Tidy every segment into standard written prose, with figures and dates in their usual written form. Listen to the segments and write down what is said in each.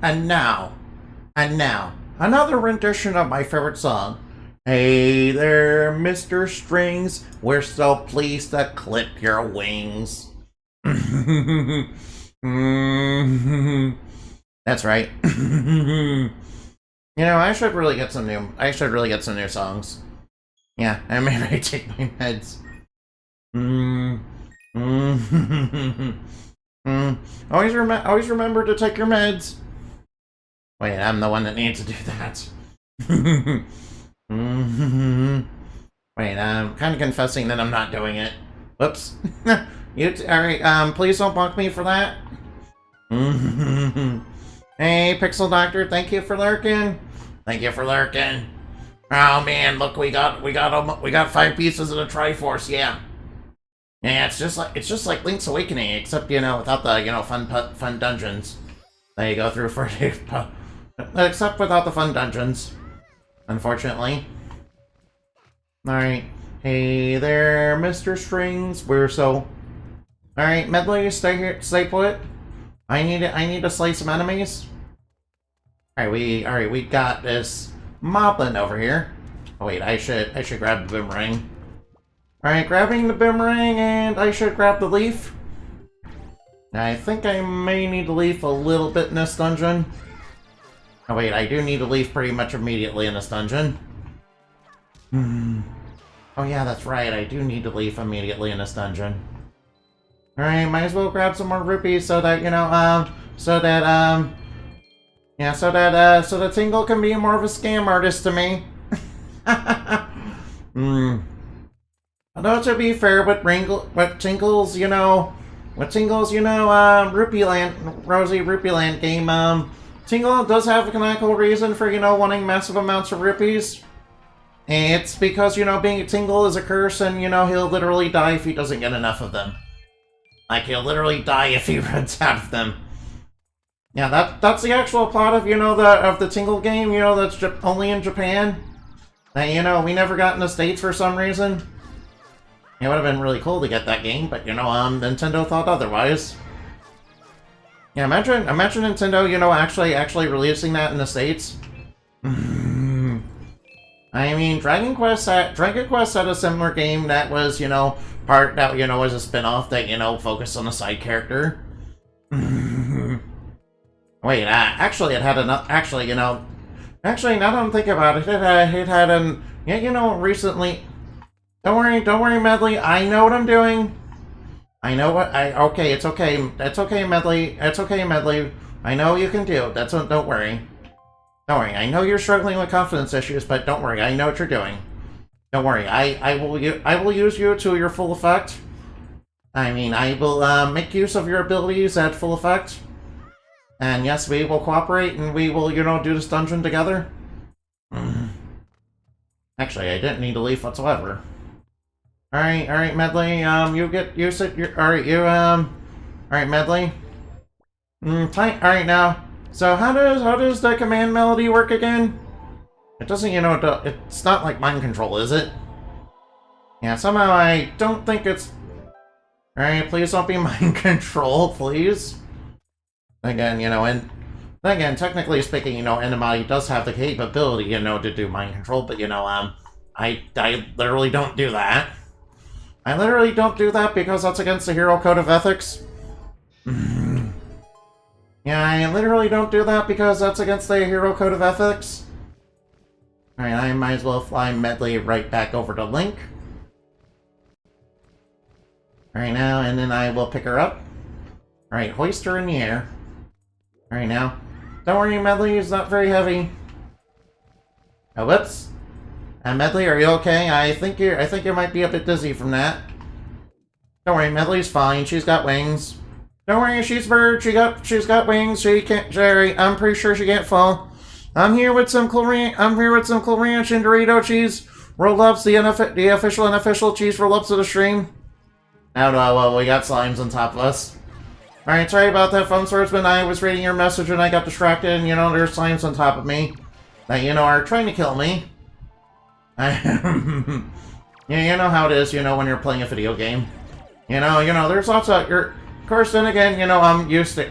now, another rendition of my favorite song. Hey there, Mr. Strings, we're so pleased to clip your wings. That's right. I should really get some new songs. Yeah, I may take my meds. Always remember to take your meds. Wait, I'm the one that needs to do that. Wait, I'm kind of confessing that I'm not doing it. Whoops. Alright, please don't block me for that. Hey, Pixel Doctor, thank you for lurking. Thank you for lurking. Oh man, look, we got 5 pieces of the Triforce, yeah. Yeah, it's just like Link's Awakening, except without the fun dungeons that you go through for except without the fun dungeons, unfortunately. All right, hey there, Mr. Strings. We're so. All right, Medley, stay here, stay put. I need to slay some enemies. All right, we got this moblin over here. Oh wait, I should grab the boomerang. Alright, grabbing the boomerang, and I should grab the leaf. I think I may need the leaf a little bit in this dungeon. Oh wait, I do need a leaf pretty much immediately in this dungeon. Oh yeah, that's right, I do need the leaf immediately in this dungeon. Alright, might as well grab some more rupees so that, so that Tingle can be more of a scam artist to me. Although to be fair, with Tingle's, Rosy Rupee Land game, Tingle does have a canonical reason for, wanting massive amounts of rupees. It's because, being a Tingle is a curse and, he'll literally die if he doesn't get enough of them. Like, he'll literally die if he runs out of them. Yeah, that's the actual plot of, of the Tingle game, that's only in Japan. That, we never got in the States for some reason. It would have been really cool to get that game, but, Nintendo thought otherwise. Yeah, imagine Nintendo, actually releasing that in the States. I mean, Dragon Quest had a similar game that was, was a spin-off that, focused on a side character. Wait, actually, it had actually, now that I'm thinking about it, it had an, recently. Don't worry, Medley. I know what I'm doing. I know what okay, it's okay. It's okay, Medley. It's okay, Medley. I know you can do. Don't worry. Don't worry. I know you're struggling with confidence issues, but don't worry. I know what you're doing. Don't worry. I will use you to your full effect. I mean, I will make use of your abilities at full effect. And yes, we will cooperate and we will, do this dungeon together. Actually, I didn't need a leaf whatsoever. Alright, Medley, alright, Medley. Alright, now, so how does the command melody work again? It doesn't, it's not like mind control, is it? Yeah, somehow I don't think it's... Alright, please don't be mind control, please. Again, again, technically speaking, Enemy does have the capability, to do mind control, but, I literally don't do that. I literally don't do that because that's against the Hero Code of Ethics. Yeah, I literally don't do that because that's against the Hero Code of Ethics. Alright, I might as well fly Medley right back over to Link. Alright now, and then I will pick her up. Alright, hoist her in the air. Alright now. Don't worry, Medley, it's not very heavy. Oh, whoops. Medley, are you okay? I think you might be a bit dizzy from that. Don't worry, Medley's fine. She's got wings. Don't worry, she's a bird. She's got wings. She can't. Jerry, I'm pretty sure she can't fall. I'm here with some Cool Ranch and Dorito cheese roll-ups, the official and unofficial cheese roll-ups of the stream. Now, well, we got slimes on top of us. Alright, sorry about that, Fun Swordsman. I was reading your message and I got distracted, and there's slimes on top of me that are trying to kill me. Yeah, you know how it is, when you're playing a video game. There's lots of, of course, then again, I'm used to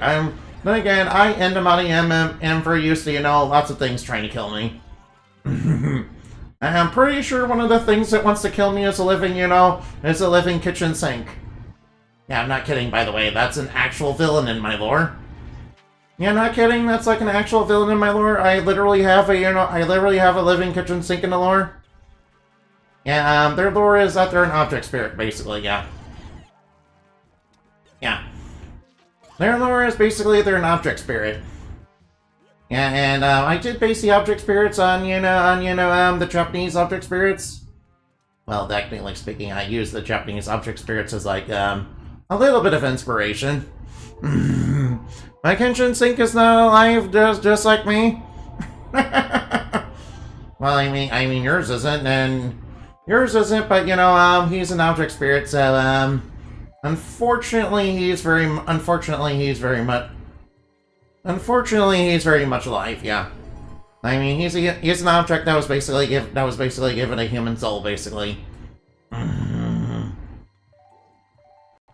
Then again, I and the money am very used to, lots of things trying to kill me. I'm pretty sure one of the things that wants to kill me is a living kitchen sink. Yeah, I'm not kidding, by the way. That's an actual villain in my lore. Yeah, not kidding. That's like an actual villain in my lore. I literally have a living kitchen sink in the lore. Yeah, their lore is that they're an object spirit, basically, yeah. Yeah. Their lore is basically they're an object spirit. Yeah, and I did base the object spirits on, the Japanese object spirits. Well, technically speaking, I use the Japanese object spirits as, like, a little bit of inspiration. My kitchen sink is not alive, just like me. Well, I mean, yours isn't, but, he's an object spirit, so, unfortunately, he's very much alive, yeah. I mean, he's an object that was basically given a human soul, basically.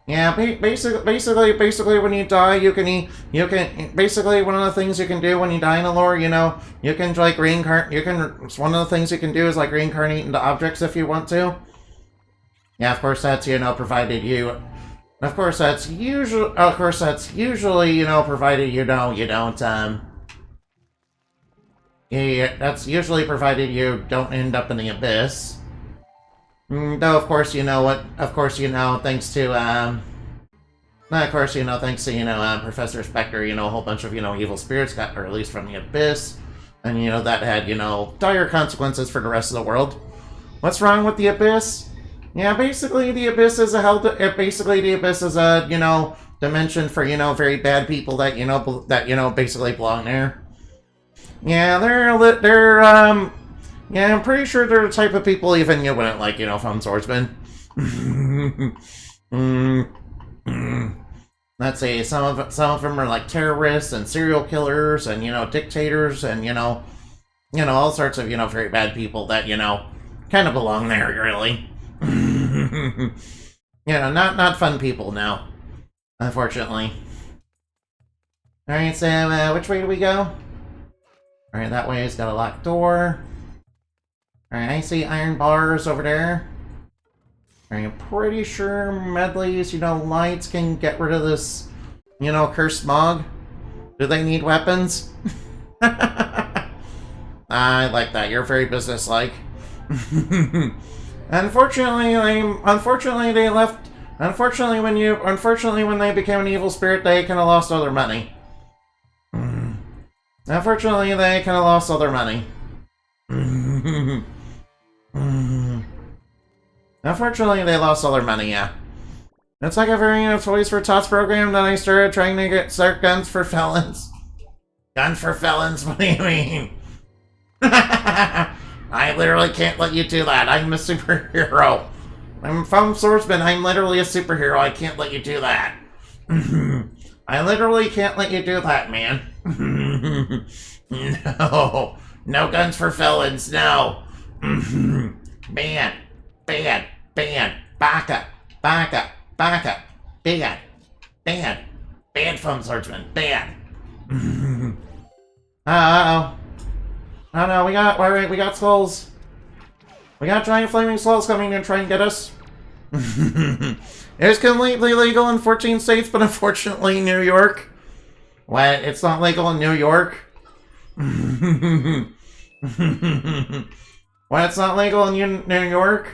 Yeah, basically, when you die, you can basically one of the things you can do when you die in the lore, you can like reincarnate. One of the things you can do is like reincarnate into objects if you want to. Yeah, of course that's provided you. Of course that's usually provided you don't yeah, that's usually provided you don't end up in the abyss. Though, of course, thanks to, Professor Spectre, a whole bunch of, evil spirits got released from the abyss, and, that had, dire consequences for the rest of the world. What's wrong with the abyss? Yeah, basically, the abyss is a dimension for, very bad people that, basically belong there. Yeah, yeah, I'm pretty sure they're the type of people even you wouldn't like, from Swordsman. Let's see, some of them are like terrorists and serial killers and, dictators and, all sorts of, very bad people that, kind of belong there, really. Not fun people, no. Unfortunately. Alright, so, which way do we go? Alright, that way it's got a locked door. Alright, I see iron bars over there. I'm pretty sure Medley's, lights can get rid of this, cursed smog. Do they need weapons? I like that. You're very businesslike. Unfortunately, they left. Unfortunately, when they became an evil spirit, they kind of lost all their money. Unfortunately, they kind of lost all their money. Unfortunately, they lost all their money, yeah. It's like a variant of Toys for Tots program that I started trying to start guns for felons. Guns for felons? What do you mean? I literally can't let you do that. I'm a superhero. I'm from Swordsman. I'm literally a superhero. I can't let you do that. I literally can't let you do that, man. No. No guns for felons, no. Ban. Back up. Ban from Swordsman. Ban. Uh-oh. Oh no, we got skulls. We got giant flaming skulls coming to try and get us. It's completely legal in 14 states, but unfortunately New York. What? It's not legal in New York? What? It's not legal in New York?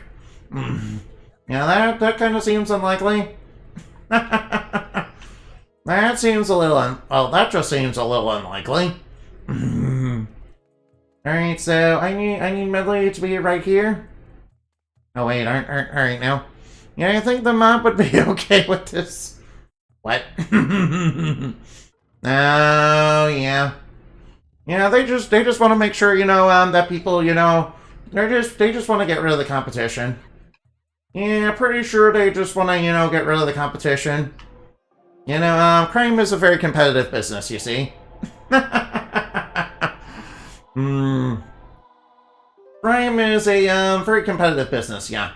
Yeah, that kind of seems unlikely. That seems a little that just seems a little unlikely. Alright, so I need Medley to be right here. Oh wait, alright now. Yeah, I think the mob would be okay with this. What? Oh yeah. Yeah, they just want to make sure, that people, they just want to get rid of the competition. Yeah, pretty sure they just want to, get rid of the competition. Crime is a very competitive business, you see. Crime is a very competitive business, yeah.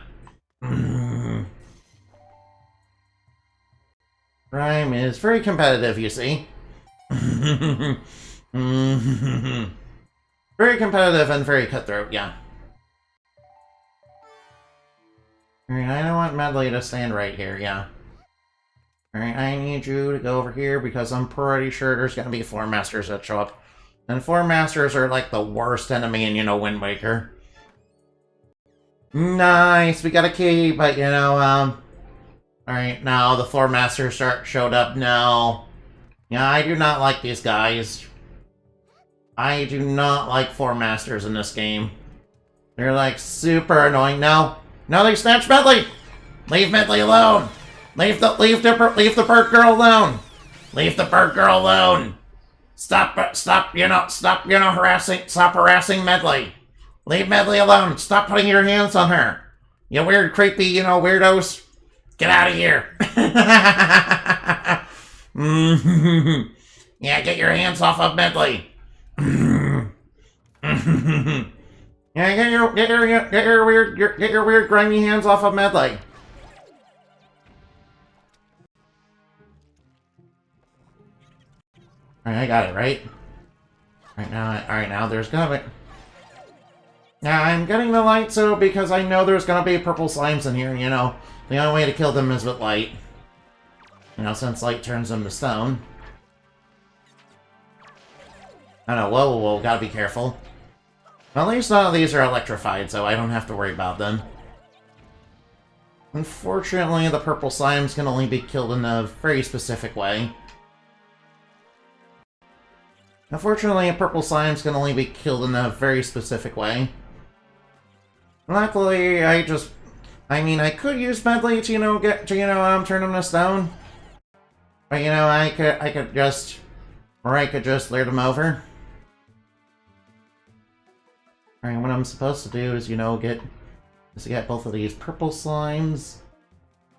Crime is very competitive, you see. Very competitive and very cutthroat, yeah. Alright, I don't want Medley to stand right here, yeah. Alright, I need you to go over here because I'm pretty sure there's gonna be Floor Masters that show up. And Floor Masters are like the worst enemy in, Wind Waker. Nice, we got a key, but alright, now the Floor Masters showed up, no. Yeah, I do not like these guys. I do not like Floor Masters in this game. They're like super annoying. No, they snatched Medley! Leave Medley alone! Leave the Birdgirl alone! Leave the Birdgirl alone! Stop harassing Medley! Leave Medley alone! Stop putting your hands on her! You weird, creepy, weirdos! Get out of here! Yeah, get your hands off of Medley! Yeah, get your weird grimy hands off of Medley! Alright, I got it, right? Alright, now there's gonna be... Now, I'm getting the light so because I know there's gonna be purple slimes in here, The only way to kill them is with light. Since light turns them to stone. Oh no, whoa, gotta be careful. Well, at least none of these are electrified, so I don't have to worry about them. Unfortunately, the purple slimes can only be killed in a very specific way. Luckily, I could use Medley to, turn him to stone. But, I could just lure them over. Alright, what I'm supposed to do is, get both of these purple slimes.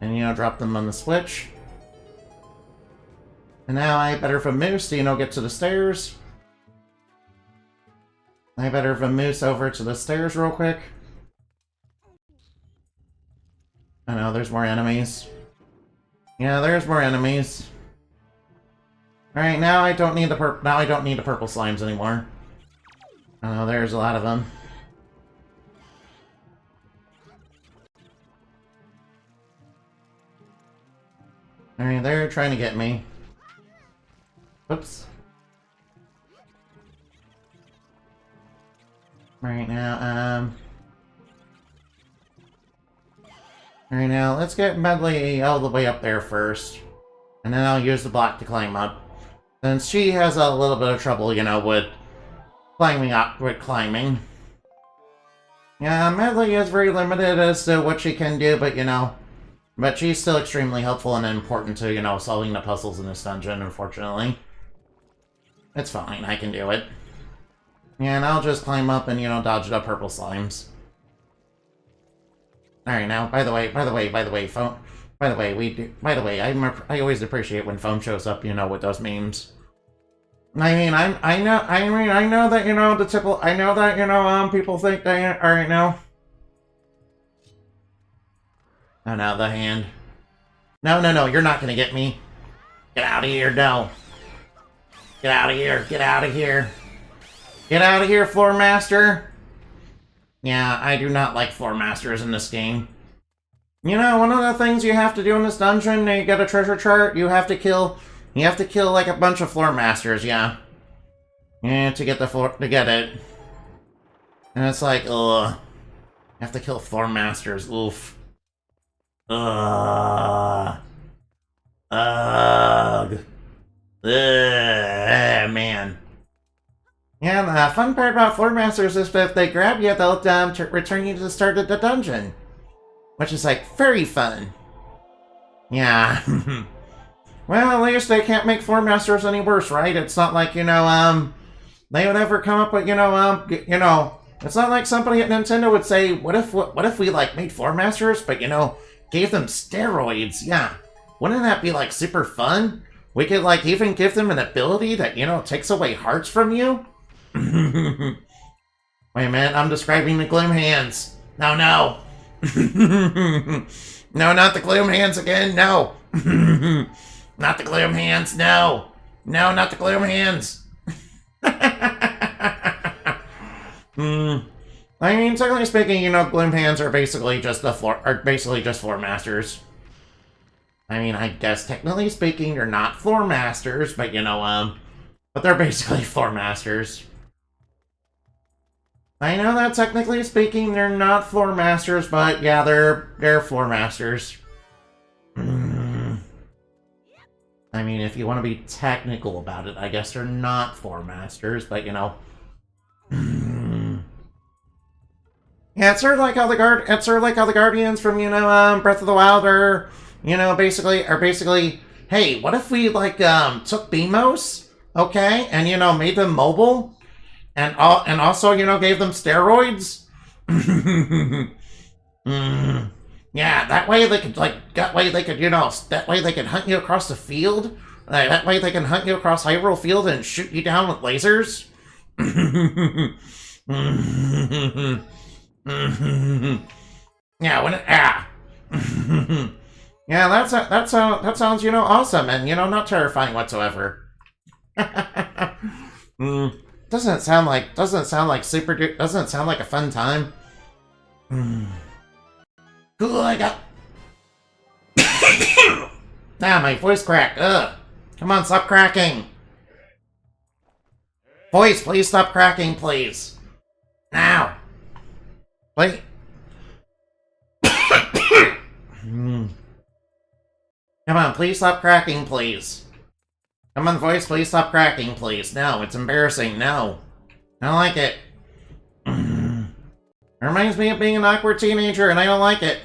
And, drop them on the switch. And now I better vamoose to, get to the stairs. I better vamoose over to the stairs real quick. I know, there's more enemies. Yeah, there's more enemies. Alright, now I don't need the purple slimes anymore. I know, there's a lot of them. Alright, they're trying to get me. Oops. Alright, now, Alright, now, let's get Medley all the way up there first. And then I'll use the block to climb up. Since she has a little bit of trouble, with climbing. Yeah, Medley is very limited as to what she can do, but, but she's still extremely helpful and important to, solving the puzzles in this dungeon, unfortunately. It's fine, I can do it. Yeah, and I'll just climb up and, dodge the purple slimes. Alright, now, by the way, I always appreciate when Foam shows up, with those memes. I know that, people think they, alright, now. Oh, no, the hand. No, you're not gonna get me. Get out of here, no. Get out of here, get out of here. Get out of here, Floor Master! Yeah, I do not like Floor Masters in this game. One of the things you have to do in this dungeon, you get a treasure chart, you have to kill like a bunch of Floor Masters, yeah. Yeah, to get it. And it's like, ugh. You have to kill Floor Masters, oof. Ugh. Ugh. Man. Yeah, the fun part about Floor Masters is that if they grab you, they'll return you to the start of the dungeon. Which is, like, very fun. Yeah. Well, at least they can't make Floor Masters any worse, right? It's not like, they would ever come up with, it's not like somebody at Nintendo would say, what if we, like, made Floor Masters, but, gave them steroids? Yeah. Wouldn't that be, like, super fun? We could, like, even give them an ability that, takes away hearts from you? Wait a minute, I'm describing the Gloom Hands. No. No, not the Gloom Hands again, no. Not the Gloom Hands, no. No, not the gloom hands. I mean, technically speaking, you know, gloom hands are basically just floor masters. I mean, I guess technically speaking, they're not floor masters, but you know, but they're basically floor masters. I know that technically speaking, they're not floor masters, but yeah, they're floor masters. I mean, if you want to be technical about it, I guess they're not floor masters, but you know. Yeah, it's sort of like how the Guardians from, you know, Breath of the Wild are, you know, basically, hey, what if we like took BMOS, okay, and you know, made them mobile, and also, you know, gave them steroids? Yeah, that way they could hunt you across the field. That way they can hunt you across Hyrule Field and shoot you down with lasers. Yeah, yeah, that sounds, you know, awesome and, you know, not terrifying whatsoever. Doesn't sound like a fun time. Cool, I got. Ah, my voice cracked. Ugh. Come on, stop cracking. Voice, please stop cracking, please. Now. Wait. Come on, please stop cracking, please. Come on, voice, please stop cracking, please. No, it's embarrassing. No. I don't like it. It reminds me of being an awkward teenager, and I don't like it.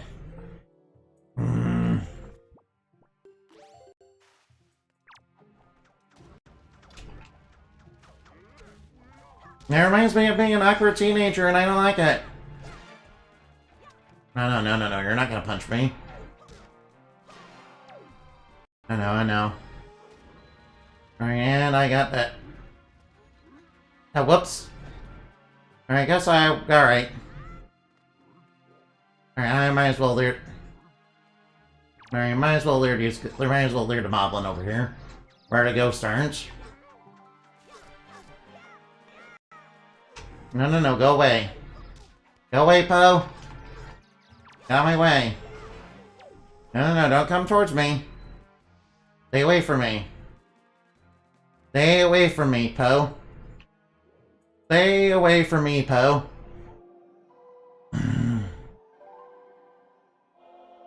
It reminds me of being an awkward teenager, and I don't like it. No, you're not gonna punch me. I know. Alright, and I got that. Oh, whoops. Alright, alright. Alright, I might as well leer... Alright, might as well leer the moblin over here. Where to go, Starns? No, go away. Go away, Poe. Get out of my way. No, don't come towards me. Stay away from me. Stay away from me, Poe. Stay away from me, Poe.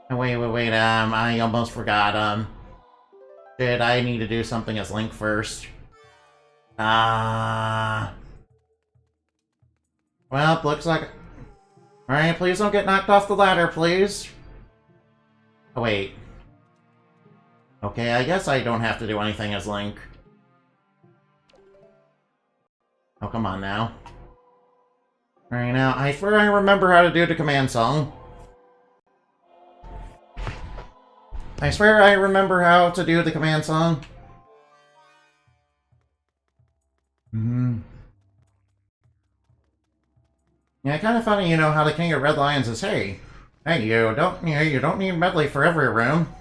Wait, I almost forgot, Did I need to do something as Link first? Well, looks like... Alright, please don't get knocked off the ladder, please. Oh, wait. Okay, I guess I don't have to do anything as Link. Oh, come on now. Alright, now, I swear I remember how to do the command song. I swear I remember how to do the command song. Yeah, kind of funny, you know, how the King of Red Lions is, hey, you don't need medley for every room.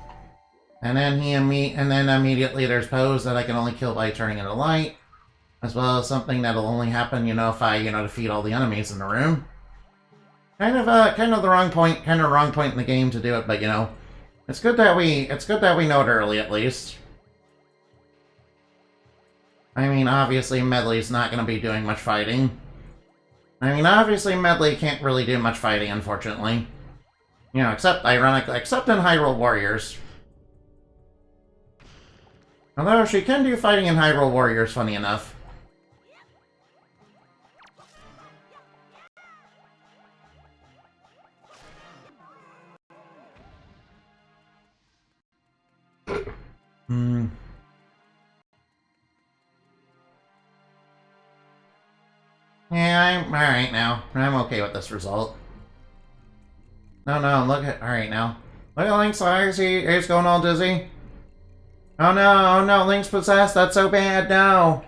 And then immediately there's pose that I can only kill by turning into light, as well as something that'll only happen, you know, if I, you know, defeat all the enemies in the room. Kind of the wrong point in the game to do it, but you know, it's good that we know it early at least. I mean, obviously Medley's not going to be doing much fighting. I mean, obviously Medley can't really do much fighting, unfortunately. You know, except in Hyrule Warriors. Although she can do fighting in Hyrule Warriors, funny enough. Yeah, I'm alright now. I'm okay with this result. No, look at... Alright now. Look at Link's eyes, he's going all dizzy. Oh no, Link's possessed, that's so bad, no!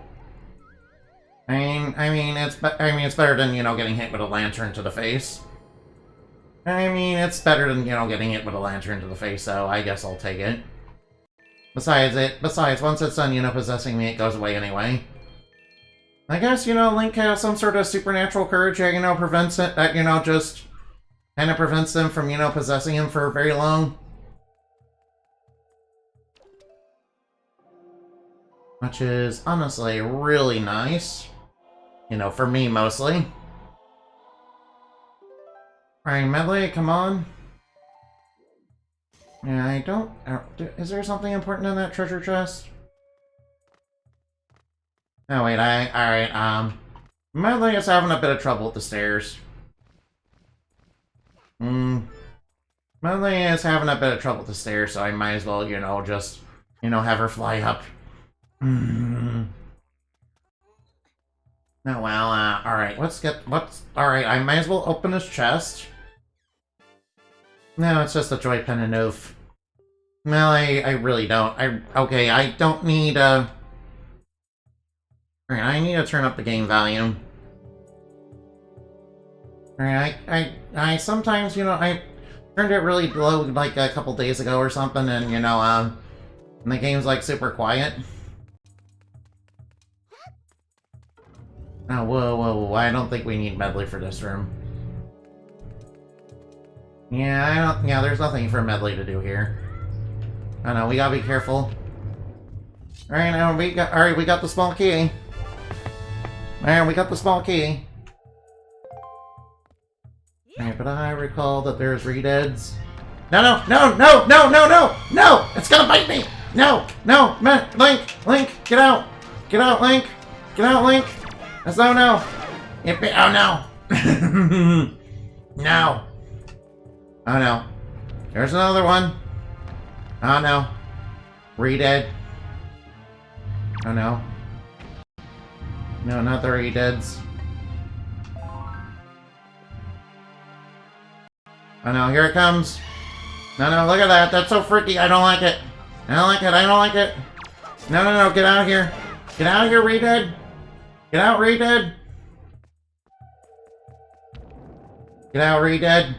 I mean, it's better than, you know, getting hit with a lantern to the face. I mean, it's better than, you know, getting hit with a lantern to the face, so I guess I'll take it. Besides, once it's done, you know, possessing me, it goes away anyway. I guess, you know, Link has some sort of supernatural courage that, you know, prevents it, that, you know, just kind of prevents them from, you know, possessing him for very long. Which is, honestly, really nice. You know, for me, mostly. Alright, Medley, come on. Yeah, I don't... is there something important in that treasure chest? Oh, wait, alright, Medley is having a bit of trouble with the stairs. Medley is having a bit of trouble with the stairs, so I might as well, you know, just, you know, have her fly up. Oh, well, alright, alright, I might as well open his chest. No, it's just a joy pen and oof. Well, I really don't. Okay, I don't need, alright, I need to turn up the game volume. Alright, I sometimes, you know, I turned it really low, like, a couple days ago or something, and, you know, and the game's, like, super quiet. Oh, whoa, I don't think we need Medley for this room. Yeah, there's nothing for Medley to do here. Oh no, we gotta be careful. Alright, now we got the small key. Alright, we got the small key. Alright, but I recall that there's Redeads. No! It's gonna bite me! No! Link! Get out! Get out, Link! Get out, Link! Oh no! Oh no! No! Oh no. There's another one. Oh no. Redead. Oh no. No, not the Redeads. Oh no, here it comes. No, look at that. That's so freaky. I don't like it. I don't like it. No, get out of here. Get out of here, Redead. Get out, Redead. Get out, Redead.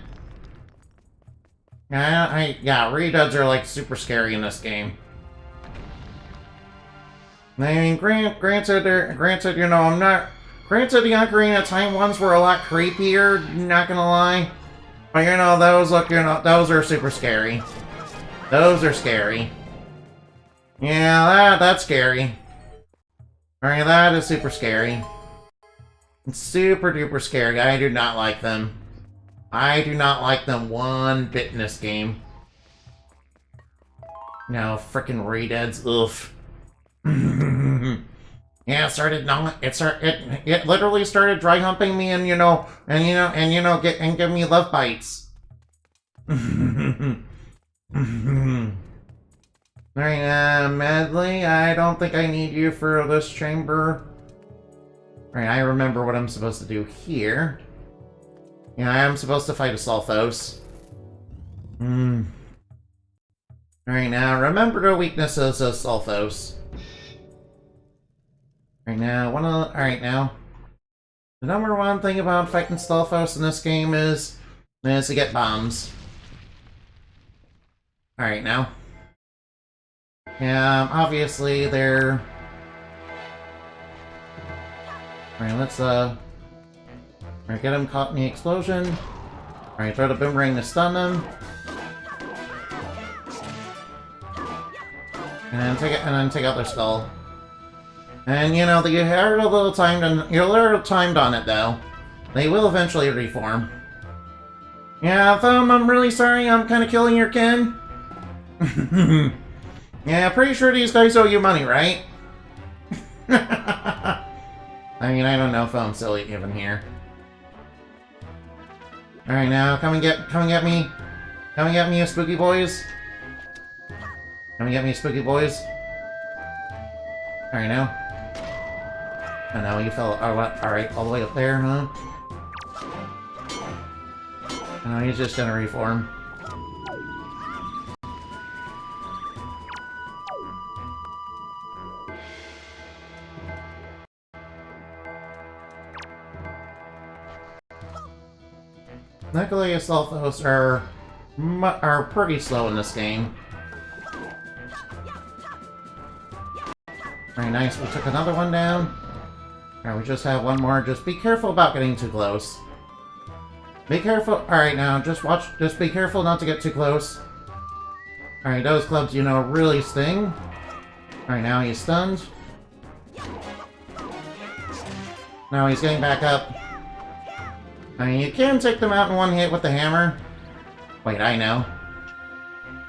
Yeah, Redeads are like super scary in this game. I mean, granted, you know, granted the Ocarina of Time ones were a lot creepier, not gonna lie. But you know, those are super scary. Those are scary. Yeah, that's scary. Alright, that is super scary. It's super duper scary. I do not like them. I do not like them one bit in this game. No, frickin' Redeads, oof. Yeah, it literally started dry humping me and give me love bites. Alright, Medley, I don't think I need you for this chamber. Alright, I remember what I'm supposed to do here. Yeah, I am supposed to fight a Sulfos. Alright, now, remember the weaknesses of Sulfos. Alright, now. The number one thing about fighting Sulfos in this game is to get bombs. Alright, now. Yeah, obviously they're... Alright, let's, Alright, get him caught in the explosion. Alright, throw the boomerang to stun him. And then take out their skull. And you know, you're a little timed on it though. They will eventually reform. Yeah, Thumb, I'm really sorry I'm kinda killing your kin. Yeah, pretty sure these guys owe you money, right? I mean, I don't know if I'm still even here. Alright, now, come and get me. Come and get me, you spooky boys. Come and get me, spooky boys. Alright, now. Oh no, you fell. Oh, what? Alright, all the way up there, huh? Oh, he's just gonna reform. Luckily, Sulfos are pretty slow in this game. Very nice, we took another one down. Alright, we just have one more. Just be careful about getting too close. Be careful. Alright, now, just be careful not to get too close. Alright, those clubs, you know, really sting. Alright, now he's stunned. Now he's getting back up. I mean, you can take them out in one hit with the hammer. Wait, I know.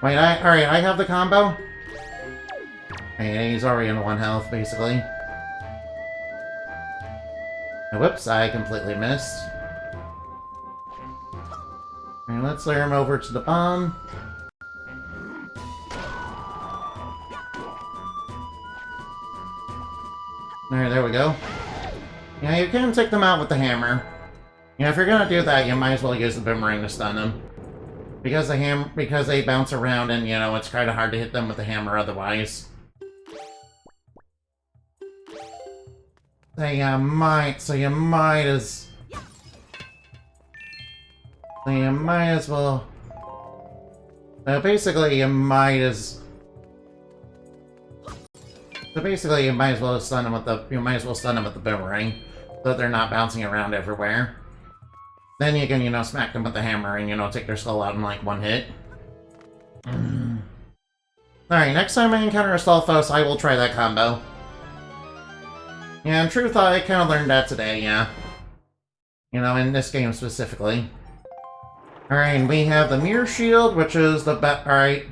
Wait, alright, I have the combo. Hey, he's already in 1 health, basically. Whoops, I completely missed. Alright, let's lure him over to the bomb. Alright, there we go. Yeah, you can take them out with the hammer. Yeah, if you're gonna do that, you might as well use the boomerang to stun them. Because they bounce around and, you know, it's kinda hard to hit them with the hammer otherwise. So you might as well... basically, you might as well stun them with the boomerang, so that they're not bouncing around everywhere. Then you can, you know, smack them with the hammer and, you know, take their skull out in like 1 hit. Alright, next time I encounter a Stalfos, I will try that combo. Yeah, in truth, I kind of learned that today, yeah. You know, in this game specifically. Alright, and we have the Mirror Shield, which is the alright.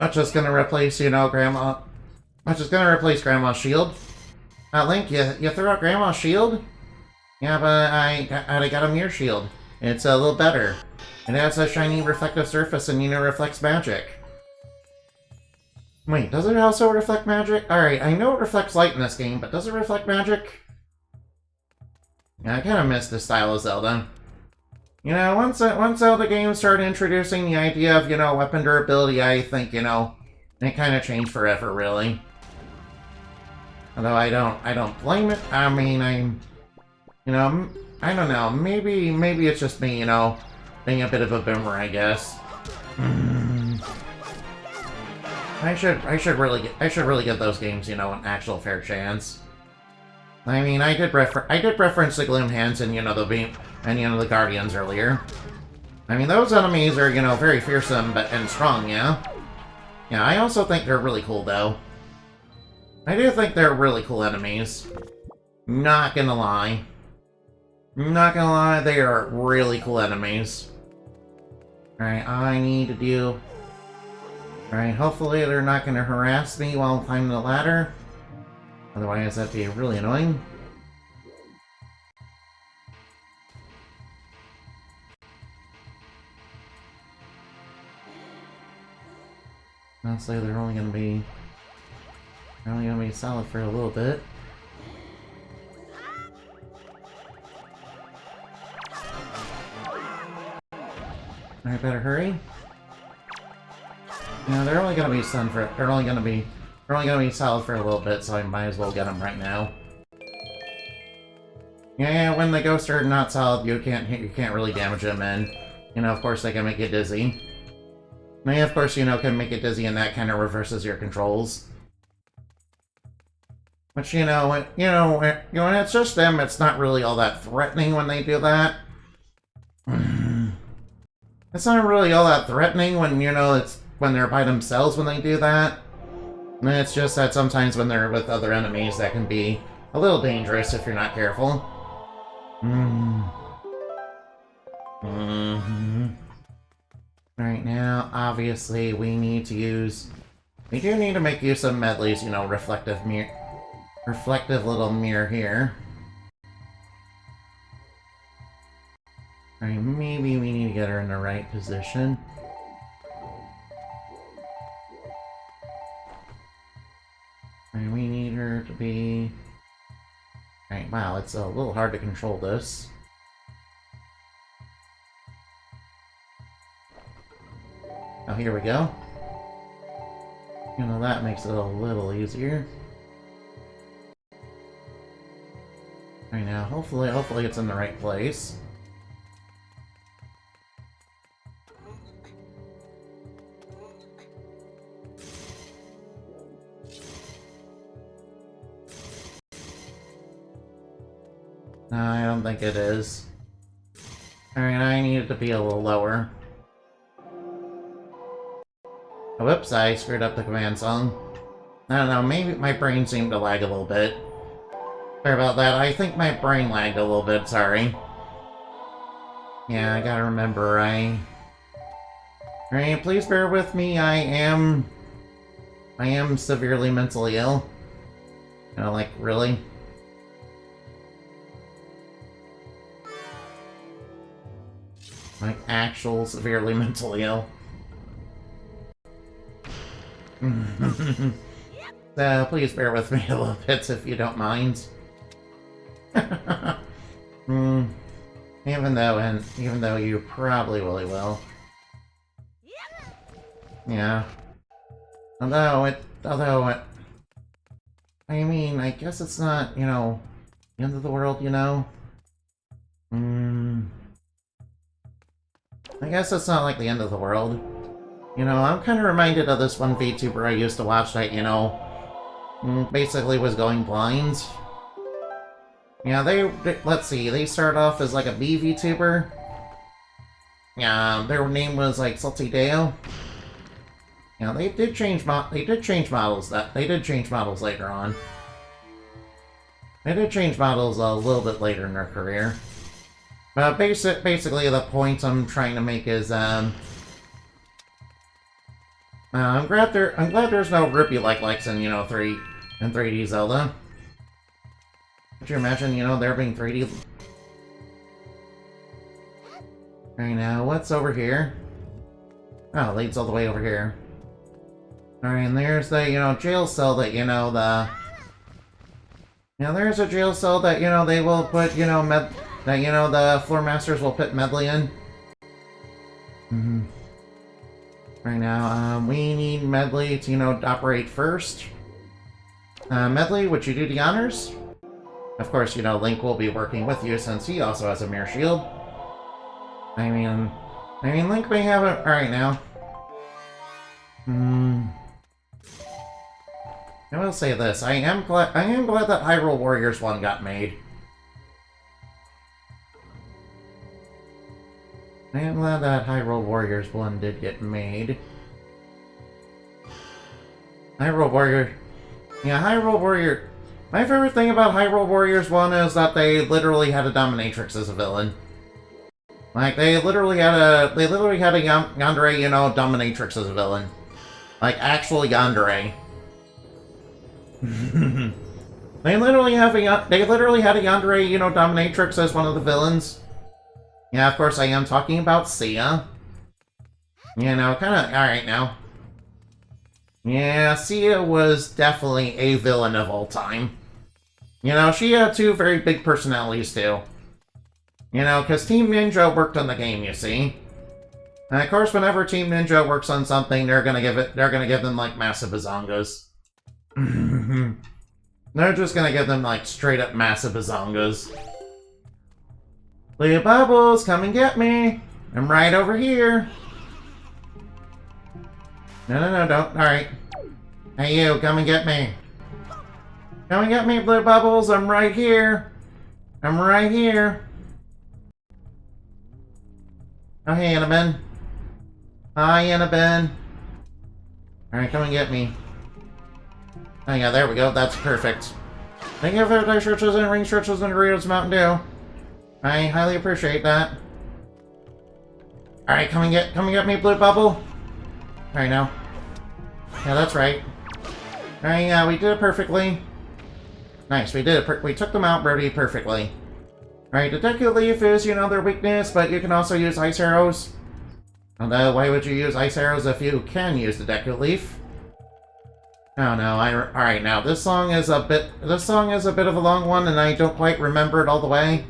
That's just gonna replace, you know, Grandma's shield. Link, you threw out Grandma's shield? Yeah, but I got a Mirror Shield. It's a little better. It has a shiny reflective surface and, you know, reflects magic. Wait, does it also reflect magic? Alright, I know it reflects light in this game, but does it reflect magic? Yeah, I kind of miss this style of Zelda. You know, once Zelda games started introducing the idea of, you know, weapon durability, I think, you know, it kind of changed forever, really. Although I don't blame it. I mean, you know, I don't know. Maybe it's just me, you know, being a bit of a boomer, I guess. I should really give those games, you know, an actual fair chance. I mean, I did reference the Gloom Hands and, you know, the Beam and, you know, the Guardians earlier. I mean, those enemies are, you know, very fearsome and strong, yeah? Yeah, I also think they're really cool, though. I do think they're really cool enemies. Not gonna lie. Not gonna lie, they are really cool enemies. Alright, I need to do... Alright, hopefully they're not gonna harass me while I'm climbing the ladder. Otherwise, that'd be really annoying. Honestly, they're only gonna be solid for a little bit. I better hurry. Yeah, they're only gonna be stunned for. They're only gonna be solid for a little bit, so I might as well get them right now. Yeah, when the ghosts are not solid, you can't really damage them, and you know, of course, they can make you dizzy. They, of course, you know, can make it dizzy, and that kind of reverses your controls. Which, you know, when it's just them, it's not really all that threatening when they do that. It's not really all that threatening when, you know, it's when they're by themselves when they do that. And it's just that sometimes when they're with other enemies, that can be a little dangerous if you're not careful. Right now, obviously, we do need to make use of Medley's, you know, reflective little mirror here. Alright, maybe we need to get her in the right position. Alright, we need her to be... Alright, wow, it's a little hard to control this. Oh, here we go. You know, that makes it a little easier. Right now, hopefully it's in the right place. No, I don't think it is. Alright, I need it to be a little lower. Oh, whoops, I screwed up the command song. I don't know, maybe my brain seemed to lag a little bit. Sorry about that, I think my brain lagged a little bit, sorry. Yeah, I gotta remember, Alright, please bear with me, I am severely mentally ill. You know, like, really? Like, actual severely mentally ill. So, please bear with me a little bit if you don't mind. Even though you probably really will. Yeah. Although it, I mean, I guess it's not, you know, the end of the world, you know? I guess it's not like the end of the world. You know, I'm kind of reminded of this one VTuber I used to watch that, you know, basically was going blind. Yeah, let's see, they started off as like a B VTuber. Yeah, their name was like Salty Deo. Yeah, they did change models later on. They did change models a little bit later in their career. But basically the point I'm trying to make is I'm glad there's no Ruby likes in, you know, 3D Zelda. Could you imagine, you know, there being 3D? Alright, now what's over here? Oh, it leads all the way over here. Alright, and there's the, you know, jail cell that, you know, there's a jail cell that, you know, they will put, you know, that, you know, the floor masters will put Medley in. Right now, we need Medley to, you know, operate first. Medley, would you do the honors? Of course, you know, Link will be working with you since he also has a mirror shield. I mean, Link may have it. Alright now. I will say this, I am glad that Hyrule Warriors 1 got made. I am glad that Hyrule Warriors 1 did get made. Hyrule Warrior... Yeah, Hyrule Warrior... My favorite thing about Hyrule Warriors 1 is that they literally had a Dominatrix as a villain. Like, they literally had a Yandere, you know, Dominatrix as a villain. Like, actual Yandere. They literally had a Yandere, you know, Dominatrix as one of the villains. Yeah, of course I am talking about Sia. You know, kinda, alright now. Yeah, Sia was definitely a villain of all time. You know, she had two very big personalities too. You know, because Team Ninja worked on the game, you see. And of course, whenever Team Ninja works on something, they're gonna give them, like, massive bazongas. They're just gonna give them, like, straight-up massive bazongas. Blue Bubbles, come and get me! I'm right over here! No, don't. Alright. Hey, you, come and get me. Come and get me, Blue Bubbles, I'm right here! I'm right here! Oh, hey, Annabelle. Hi, Annabelle. Alright, come and get me. Oh yeah, there we go, that's perfect. Thank you for the dice churches and ring churches and Doritos Mountain Dew. I highly appreciate that. Alright, come and get me, Blue Bubble. Alright now. Yeah, that's right. Alright, yeah, we did it perfectly. Nice, we did it. We took them out pretty perfectly. Alright, the Deku Leaf is, you know, their weakness, but you can also use Ice Arrows. Although, why would you use Ice Arrows if you can use the Deku Leaf? Oh no, alright now, this song is a bit of a long one, and I don't quite remember it all the way.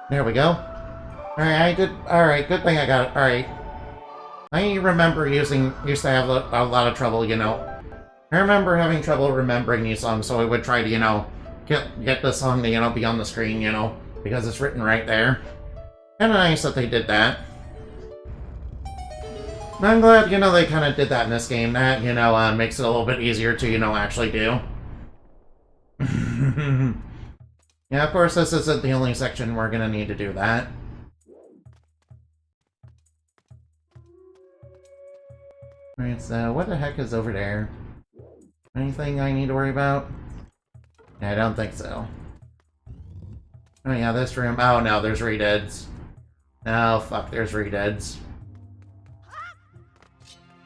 There we go. Alright, good thing I got it, alright. I remember used to have a lot of trouble, you know. I remember having trouble remembering these songs, so I would try to, you know, get the song to, you know, be on the screen, you know, because it's written right there. Kinda nice that they did that. I'm glad, they kind of did that in this game. That, makes it a little bit easier to, actually do. Yeah, of course, this isn't the only section we're gonna need to do that. Alright, so what the heck is over there? Anything I need to worry about? I don't think so. Oh yeah, this room. Oh no, there's redeads. Oh fuck, there's redeads.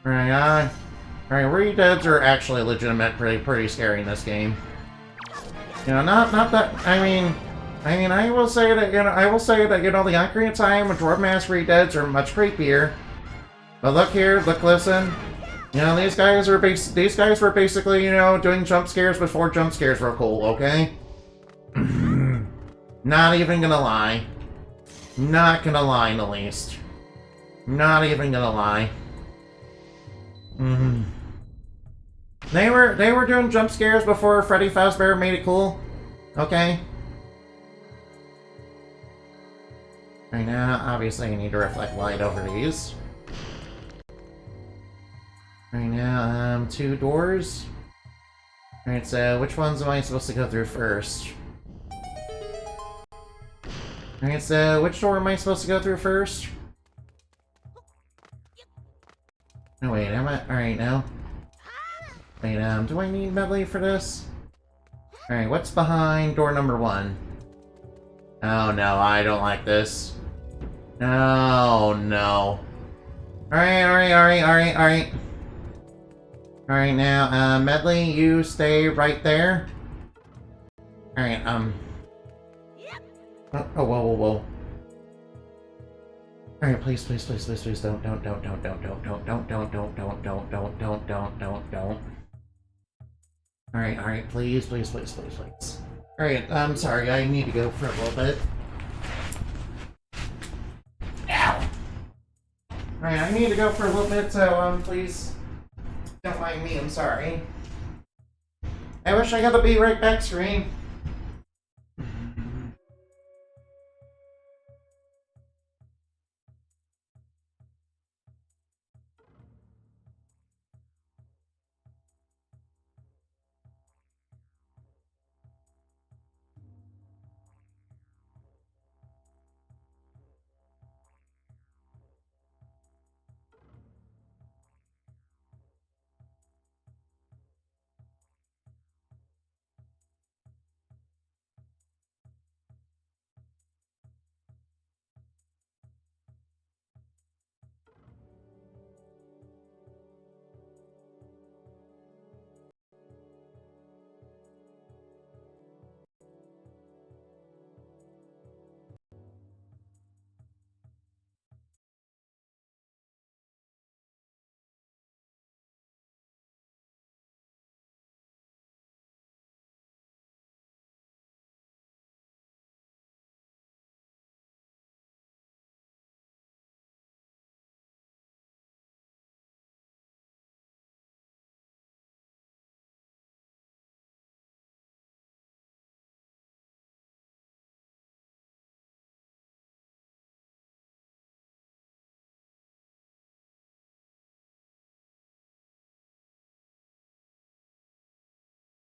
Alright, redeads are actually legitimate, pretty scary in this game. Not that. I will say that the accurate time with Dwarf Mass redeads are much creepier. But look here, listen. These guys were basically, doing jump scares before jump scares were cool. Okay. Not even gonna lie. Not gonna lie in the least. Not even gonna lie. They were doing jump scares before Freddy Fazbear made it cool. Okay. Right now, obviously, I need to reflect light over these. Right now, 2 doors. Alright, so which ones am I supposed to go through first? Alright, so which door am I supposed to go through first? No, wait, am I? Alright, now. Wait, do I need medley for this? Alright, what's behind door number 1? Oh no, I don't like this. Oh no. Alright. Alright, now, medley, you stay right there. Alright, Oh, whoa. Alright, please, don't. Alright, please. Alright, I'm sorry, I need to go for a little bit. Ow! Alright, I need to go for a little bit, so, please don't mind me, I'm sorry. I wish I had the Be Right Back screen.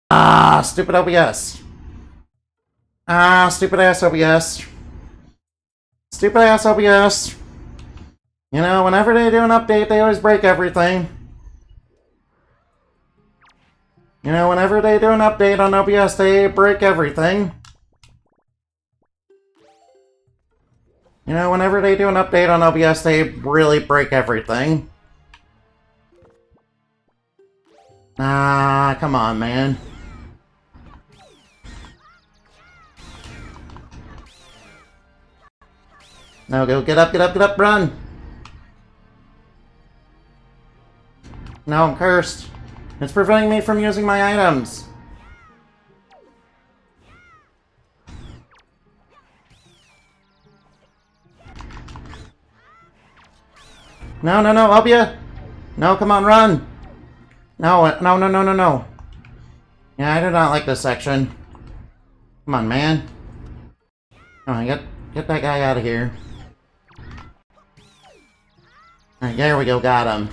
Ah, stupid OBS. Ah, stupid ass OBS. Stupid ass OBS. Whenever they do an update, they always break everything. Whenever they do an update on OBS, they break everything. Whenever they do an update on OBS, they really break everything. Ah, come on, man. No, go, get up, run! No, I'm cursed. It's preventing me from using my items. No, help ya! No, come on, run! No. Yeah, I do not like this section. Come on, man. Come on, get that guy out of here. Alright, there we go, got him.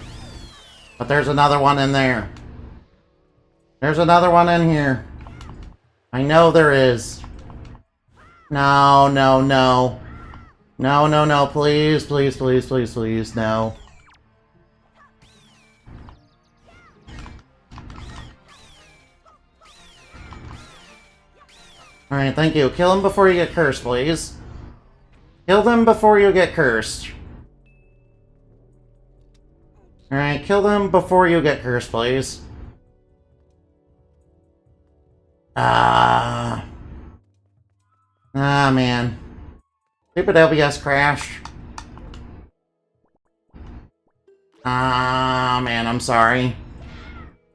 But there's another one in there. There's another one in here. I know there is. No, no, no. No, no, no, please, please, please, please, please, no. Alright, thank you. Kill him before you get cursed, please. Kill them before you get cursed. Alright, kill them before you get cursed, please. Ah, man. Stupid LBS crash. Ah, man, I'm sorry.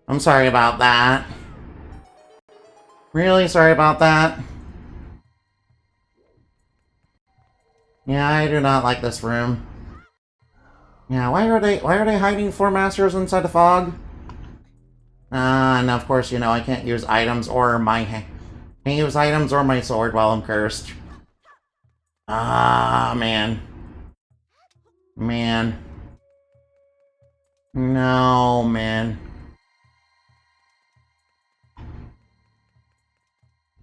I'm sorry about that. Really sorry about that. Yeah, I do not like this room. Yeah, why are they hiding floor masters inside the fog? And of course, you know, I can't use items or my can't use items or my sword while I'm cursed. Ah, man. Man. No, man.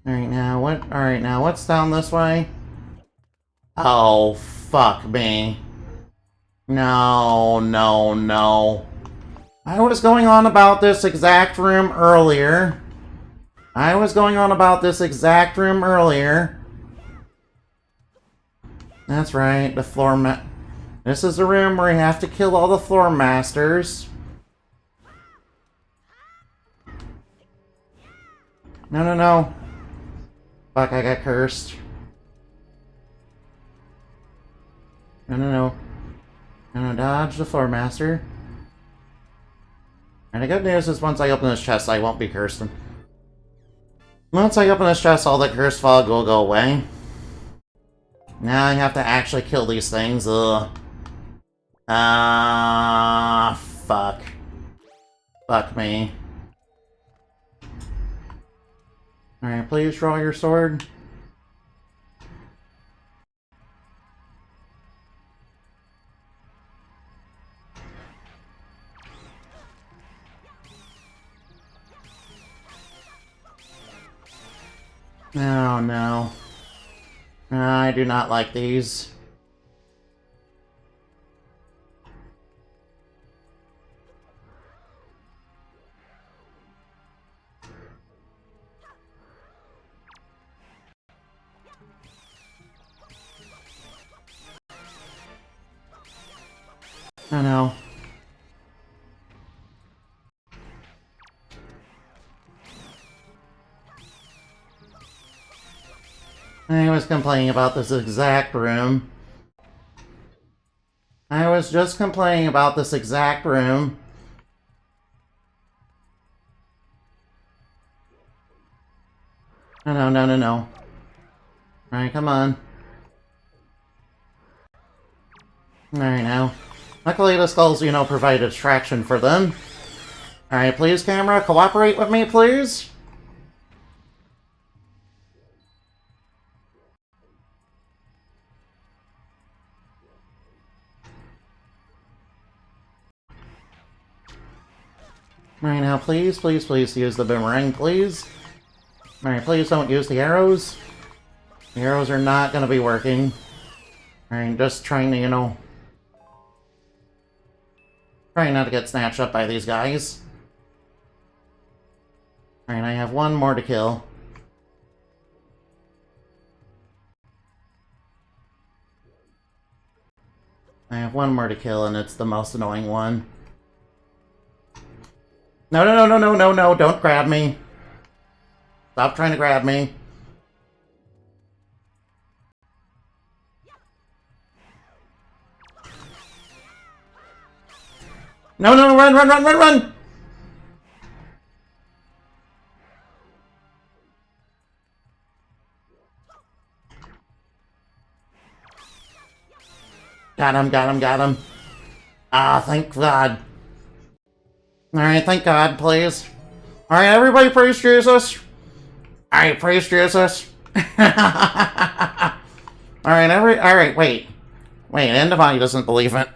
Alright, now what's down this way? Oh, fuck me. No, no, no. I was going on about this exact room earlier. That's right, the floor This is the room where you have to kill all the floor masters. No, no, no. Fuck, I got cursed. No, no, no. No, no, dodge the floor master. And the good news is once I open this chest, I won't be cursed. Once I open this chest, all the cursed fog will go away. Now I have to actually kill these things. Ugh. Ah, fuck. Fuck me. Alright, please draw your sword. Oh, no. I do not like these. Oh, no. I was complaining about this exact room. I was just complaining about this exact room. No, no, no, no, no. Alright, come on. Alright, now. Luckily the skulls, you know, provide a distraction for them. Alright, please, camera, cooperate with me, please? Alright, now please, please, please use the boomerang, please. Alright, please don't use the arrows. The arrows are not gonna be working. Alright, just trying to, you know... Trying not to get snatched up by these guys. Alright, I have one more to kill. I have one more to kill, and it's the most annoying one. No, no, no, no, no, no, no, don't grab me. Stop trying to grab me. No, no, no, run, run, run, run, run! Got him, got him, got him. Ah, thank God. Alright, thank God, please. Alright, everybody praise Jesus. Alright, praise Jesus. Alright, wait. Wait, Endemani doesn't believe it.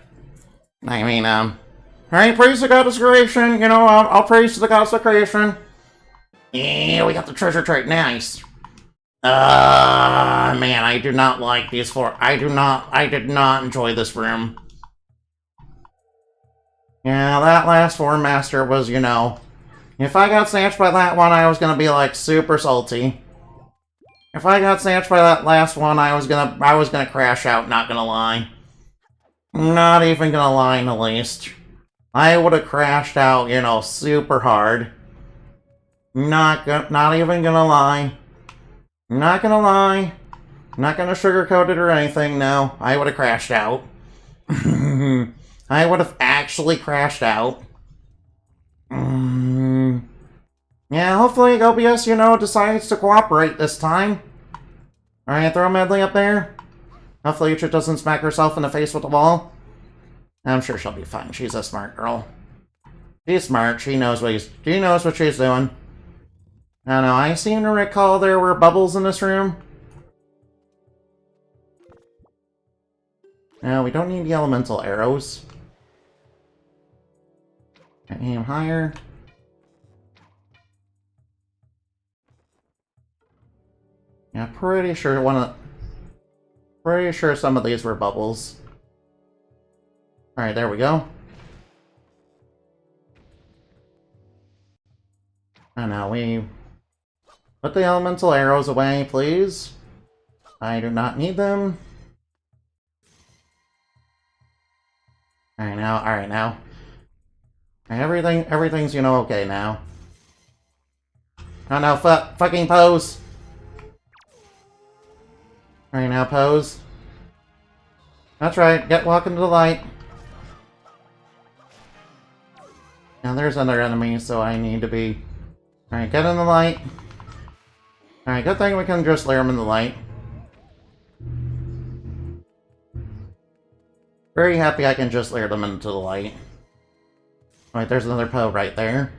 I mean, alright, praise the goddess of creation. You know, I'll praise the goddess of creation. Yeah, we got the treasure trait. Nice. Man, I do not like these four. I did not enjoy this room. Yeah, that last form master was, you know, if I got snatched by that one, I was gonna be, like, super salty. If I got snatched by that last one, I was gonna crash out, not gonna lie. Not even gonna lie in the least. I would have crashed out, you know, super hard. Not even gonna lie. Not gonna lie. Not gonna sugarcoat it or anything, no. I would have crashed out. I would have actually crashed out. Yeah, hopefully OBS, you know, decides to cooperate this time. Alright, throw Medley up there. Hopefully she doesn't smack herself in the face with the wall. I'm sure she'll be fine. She's a smart girl. She's smart. She knows what she's doing. I don't know. I seem to recall there were bubbles in this room. No, we don't need the elemental arrows. Aim higher. Yeah, pretty sure some of these were bubbles. Alright, there we go. And now we put the elemental arrows away, please. I do not need them. Alright now. Everything's, you know, okay now. Oh no, fucking pose! Alright, now pose. That's right, walk into the light. Now there's another enemy, so I need to be... Alright, get in the light. Alright, good thing we can just layer him in the light. Very happy I can just layer them into the light. Alright, there's another Poe right there.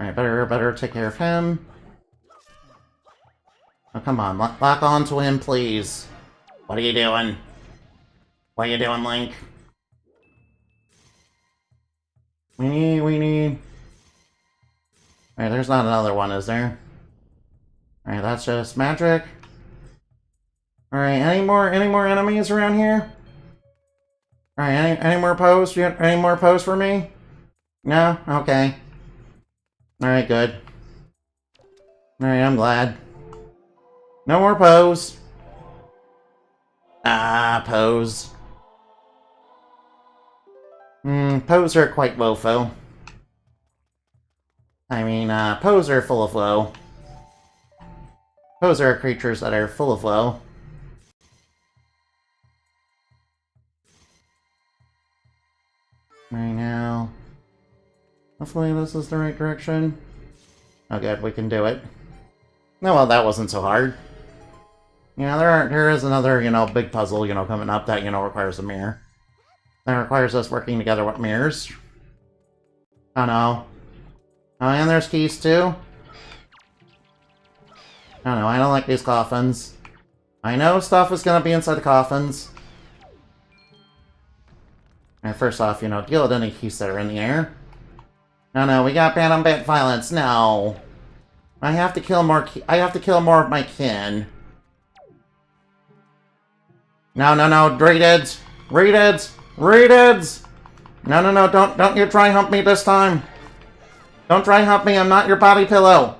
Alright, better take care of him. Oh, come on, lock onto him, please. What are you doing? What are you doing, Link? We need... Alright, there's not another one, is there? Alright, that's just magic. Alright, any more enemies around here? Alright, any more Poes? Any more Poes for me? No? Okay. Alright, good. Alright, I'm glad. No more Poes. Poes. Poes are quite woeful. I mean, Poes are full of woe. Poes are creatures that are full of woe. Right now. Hopefully this is the right direction. Oh good, we can do it. No, well, that wasn't so hard. Yeah, there is another, you know, big puzzle, you know, coming up that, you know, requires a mirror. That requires us working together with mirrors. Oh no. Oh, and there's keys too? Oh no, I don't like these coffins. I know stuff is gonna be inside the coffins. Alright, first off, you know, deal with any keys that are in the air. No, we got banned on bit violence, no. I have to kill more of my kin. No, Dreadids! Dreadids! No, don't you try hump me this time. Don't try hump me, I'm not your body pillow.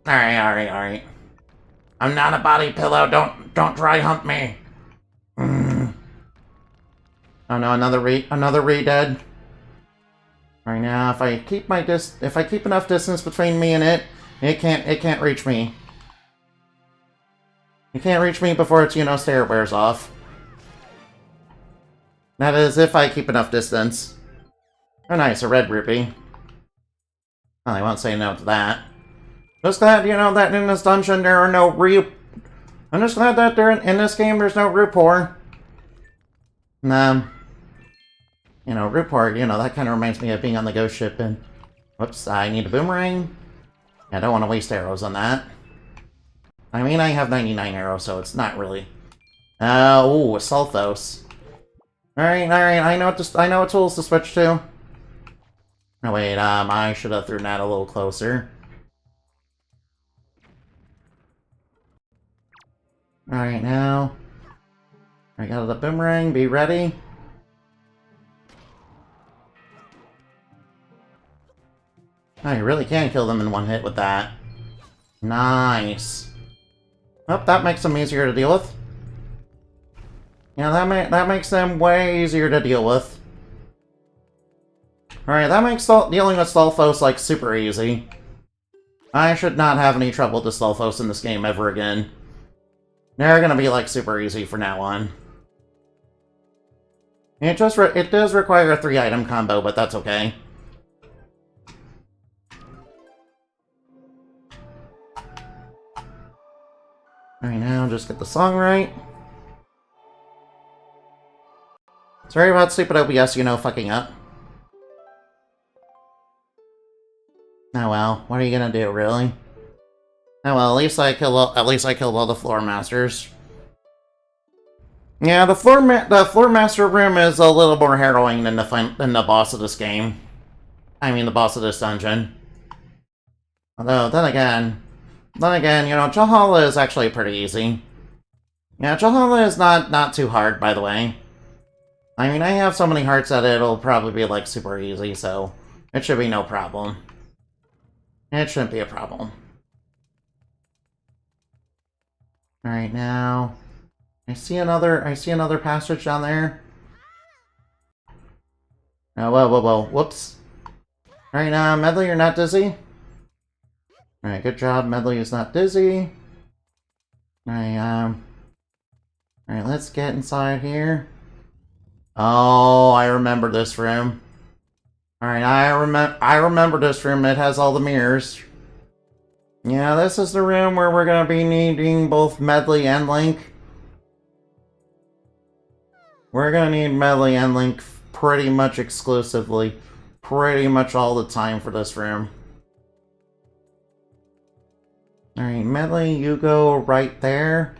Alright. I'm not a body pillow, don't try hump me. Oh no, another re-dead. Right now, if I keep enough distance between me and it can't reach me. It can't reach me before its, you know, stare wears off. That is, if I keep enough distance. Oh nice, a red rupee. Well, I won't say no to that. Just glad, you know, that in this dungeon there are no I'm just glad that in this game there's no Rupor. You know, Rupor, you know, that kind of reminds me of being on the ghost ship and... Whoops, I need a boomerang. I don't want to waste arrows on that. I mean, I have 99 arrows, so it's not really Ooh, Sulfos. Alright, I know what tools to switch to. Oh wait, I should have thrown that a little closer. Alright, now. I got the boomerang, be ready. Oh, you really can kill them in one hit with that. Nice. Oh, that makes them easier to deal with. Yeah, that makes them way easier to deal with. Alright, that makes dealing with Stalfos, like, super easy. I should not have any trouble with Stalfos in this game ever again. They're gonna be, like, super easy from now on. It does require a 3-item combo, but that's okay. Alright, now just get the song right. Sorry about stupid OBS, you know, fucking up. Oh well, what are you gonna do, really? Oh well, at least I killed all the floor masters. Yeah, the floor master room is a little more harrowing than the boss of this game. I mean, the boss of this dungeon. Although, then again, you know, Jahala is actually pretty easy. Yeah, Jahala is not too hard, by the way. I mean, I have so many hearts that it'll probably be, like, super easy, so it should be no problem. It shouldn't be a problem. Alright, now... I see another passage down there. Oh, whoa. Whoops. Alright, now, Medley, you're not dizzy? Alright, good job. Medley is not dizzy. Alright, alright, let's get inside here. Oh, I remember this room. Alright, I remember this room. It has all the mirrors. Yeah, this is the room where we're gonna be needing both Medley and Link. We're gonna need Medley and Link pretty much exclusively. Pretty much all the time for this room. Alright, Medley, you go right there.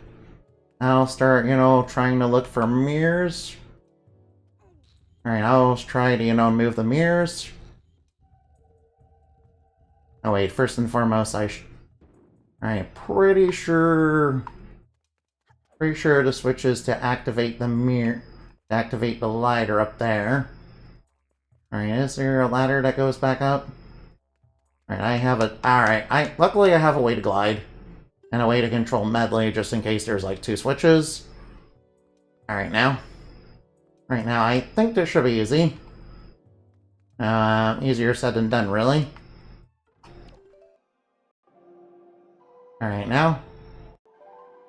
I'll start, you know, trying to look for mirrors. Alright, I'll try to, you know, move the mirrors. Oh wait, first and foremost, Alright, pretty sure the switch is to activate the mirror, to activate the lighter up there. Alright, is there a ladder that goes back up? Alright, I have a... Alright, luckily I have a way to glide. And a way to control Medley, just in case there's, like, 2 switches. Alright, now. Right now, I think this should be easy. Easier said than done, really. Alright, now.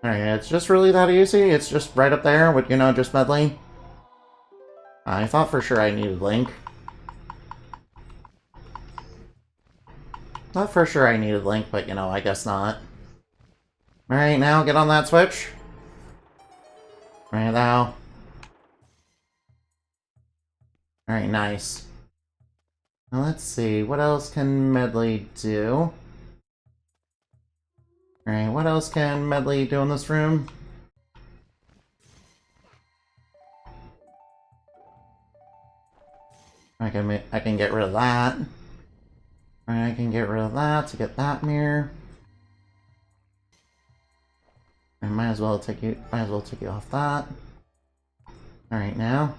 Alright, it's just really that easy. It's just right up there with, you know, just Medley. I thought for sure I needed Link. Thought for sure I needed Link, but, you know, I guess not. Alright, now, get on that switch. Right now. Alright, nice. Now let's see, what else can Medley do? Alright, what else can Medley do in this room? I can get rid of that. Alright, I can get rid of that to get that mirror. I might as well take you off that. Alright, now.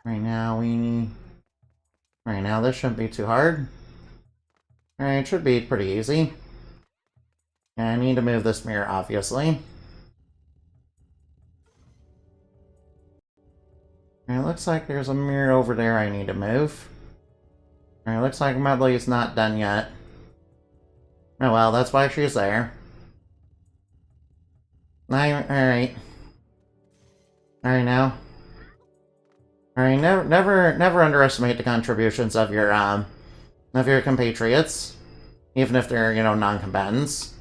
Right now this shouldn't be too hard. Alright, it should be pretty easy. And I need to move this mirror, obviously. Alright, looks like there's a mirror over there I need to move. Alright, looks like Medley's not done yet. Oh well, that's why she's there. Alright. Alright now. Alright, never underestimate the contributions of your compatriots. Even if they're, you know, non-combatants.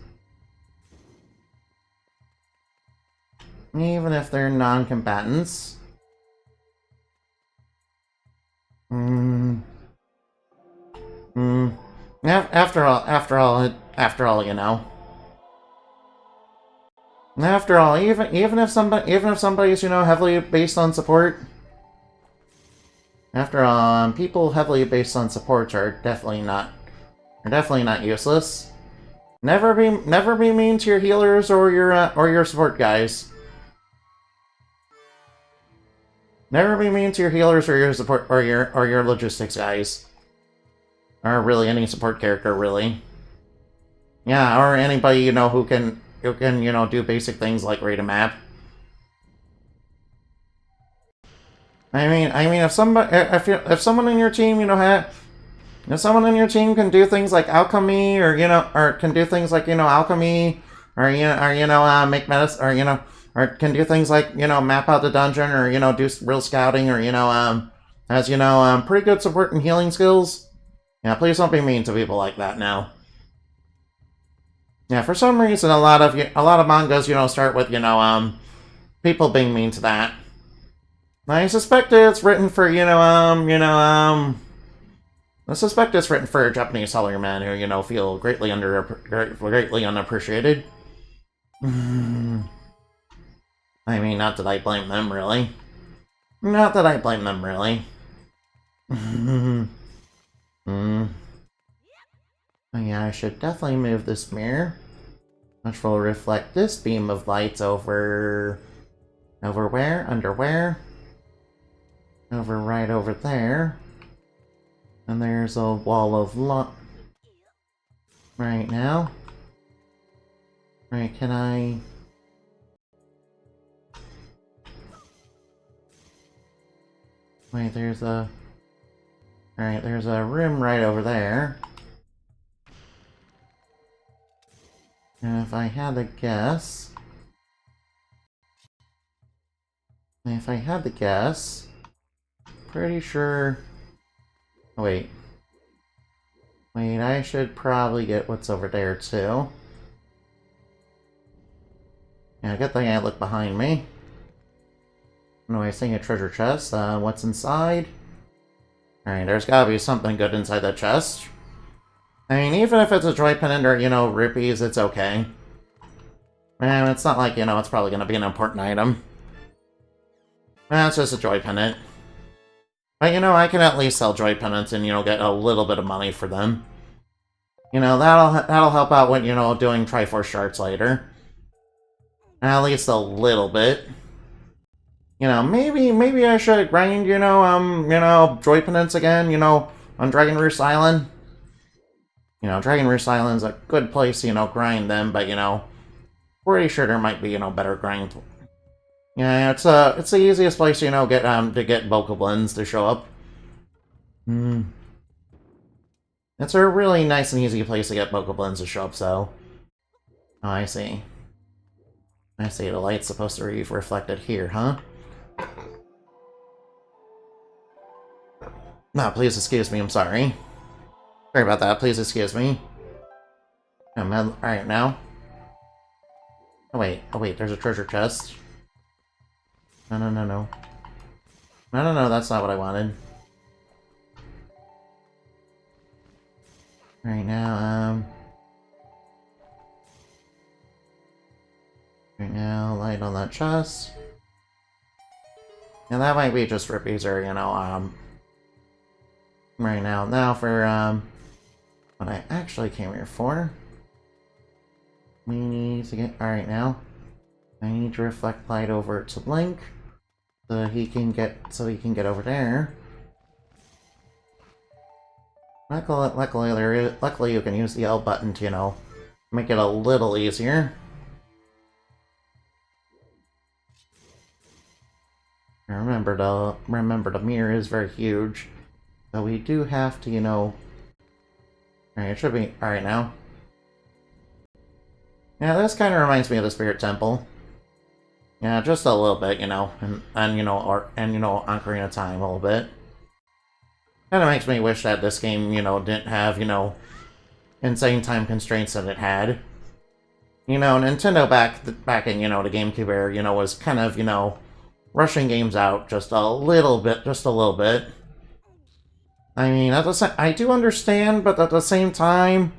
Even if they're non-combatants. After all, you know. After all, even if somebody's, you know, heavily based on support. After all, people heavily based on supports are definitely not useless. Never be mean to your healers or your support guys. Never be mean to your healers or your support or your logistics guys. Or really any support character, really. Yeah, or anybody, you know, who can you know, do basic things like read a map. I mean, if someone in your team, you know, if someone in your team can do things like alchemy, or you know, or can do things like, you know, alchemy, or make medicine, or you know, or can do things like, you know, map out the dungeon, or you know, do real scouting, or you know, has, you know, pretty good support and healing skills. Yeah, please don't be mean to people like that now. Yeah, for some reason, a lot of mangas, you know, start with, you know, people being mean to that. I suspect it's written for, I suspect it's written for Japanese salarymen who, you know, feel greatly unappreciated. I mean, not that I blame them, really. Not that I blame them, really. Oh yeah, I should definitely move this mirror, which will reflect this beam of lights over where? Under where? Over right over there. And there's a wall of light. Right now. Right, can I... Wait, there's a... Alright, there's a room right over there. And if I had to guess... Pretty sure... Wait, I should probably get what's over there, too. Yeah, good thing I look behind me. No, I see a treasure chest. What's inside? Alright, there's gotta be something good inside that chest. I mean, even if it's a joy pendant or, you know, rupees, it's okay. And it's not like, you know, it's probably gonna be an important item. It's just a joy pendant. But, you know, I can at least sell joy pendants and, you know, get a little bit of money for them. You know, that'll help out when, you know, doing Triforce shards later. At least a little bit. You know, maybe I should grind, you know, joy pendants again, you know, on Dragon Roost Island. You know, Dragon Roost Island's a good place to, you know, grind them, but, you know, pretty sure there might be, you know, better grind. Yeah, it's the easiest place, you know, to get Bokoblins to show up. It's a really nice and easy place to get Bokoblins to show up, so... Oh, I see. I see, the light's supposed to be reflected here, huh? No, please excuse me, I'm sorry. Sorry about that, please excuse me. Alright, now. Oh wait, there's a treasure chest. No, that's not what I wanted. Right now, right now, light on that chest. And that might be just rupees or, you know, right now for, what I actually came here for. We need to get, alright now. I need to reflect light over to Link. So he can get over there. Luckily you can use the L button to, you know, make it a little easier. Remember the mirror is very huge. So we do have to, you know... Alright, it should be... Alright now. Yeah, this kind of reminds me of the Spirit Temple. Yeah, just a little bit, you know, and you know, Ocarina of Time a little bit. Kind of makes me wish that this game, you know, didn't have, you know, insane time constraints that it had. You know, Nintendo back in, you know, the GameCube era, you know, was kind of, you know, rushing games out just a little bit. I mean, I do understand, but at the same time,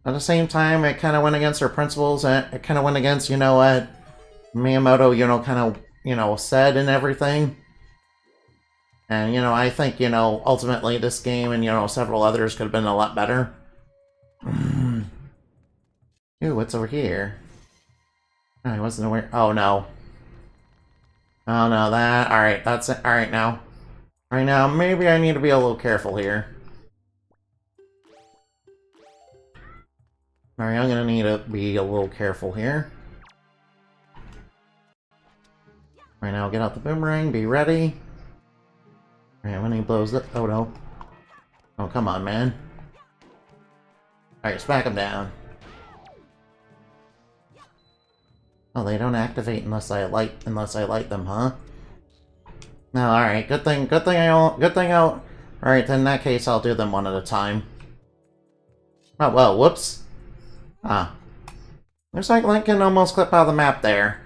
it kind of went against their principles, and it kind of went against, you know what, Miyamoto, kind of, said and everything. And, I think, ultimately this game and, several others could have been a lot better. Ooh, what's over here? I wasn't aware. Oh, no. Oh, no, that... Alright, that's it. Alright, now. Right now, maybe I need to be a little careful here. Alright, I'm gonna need to be a little careful here. Right now, get out the boomerang, be ready. Alright, when he blows it... Oh, no. Oh, come on, man. Alright, smack him down. Oh, they don't activate unless I light them, huh? No, alright, good thing I'll... Alright, then in that case, I'll do them one at a time. Oh, well, whoops. Ah. Looks like Link can almost clip out of the map there.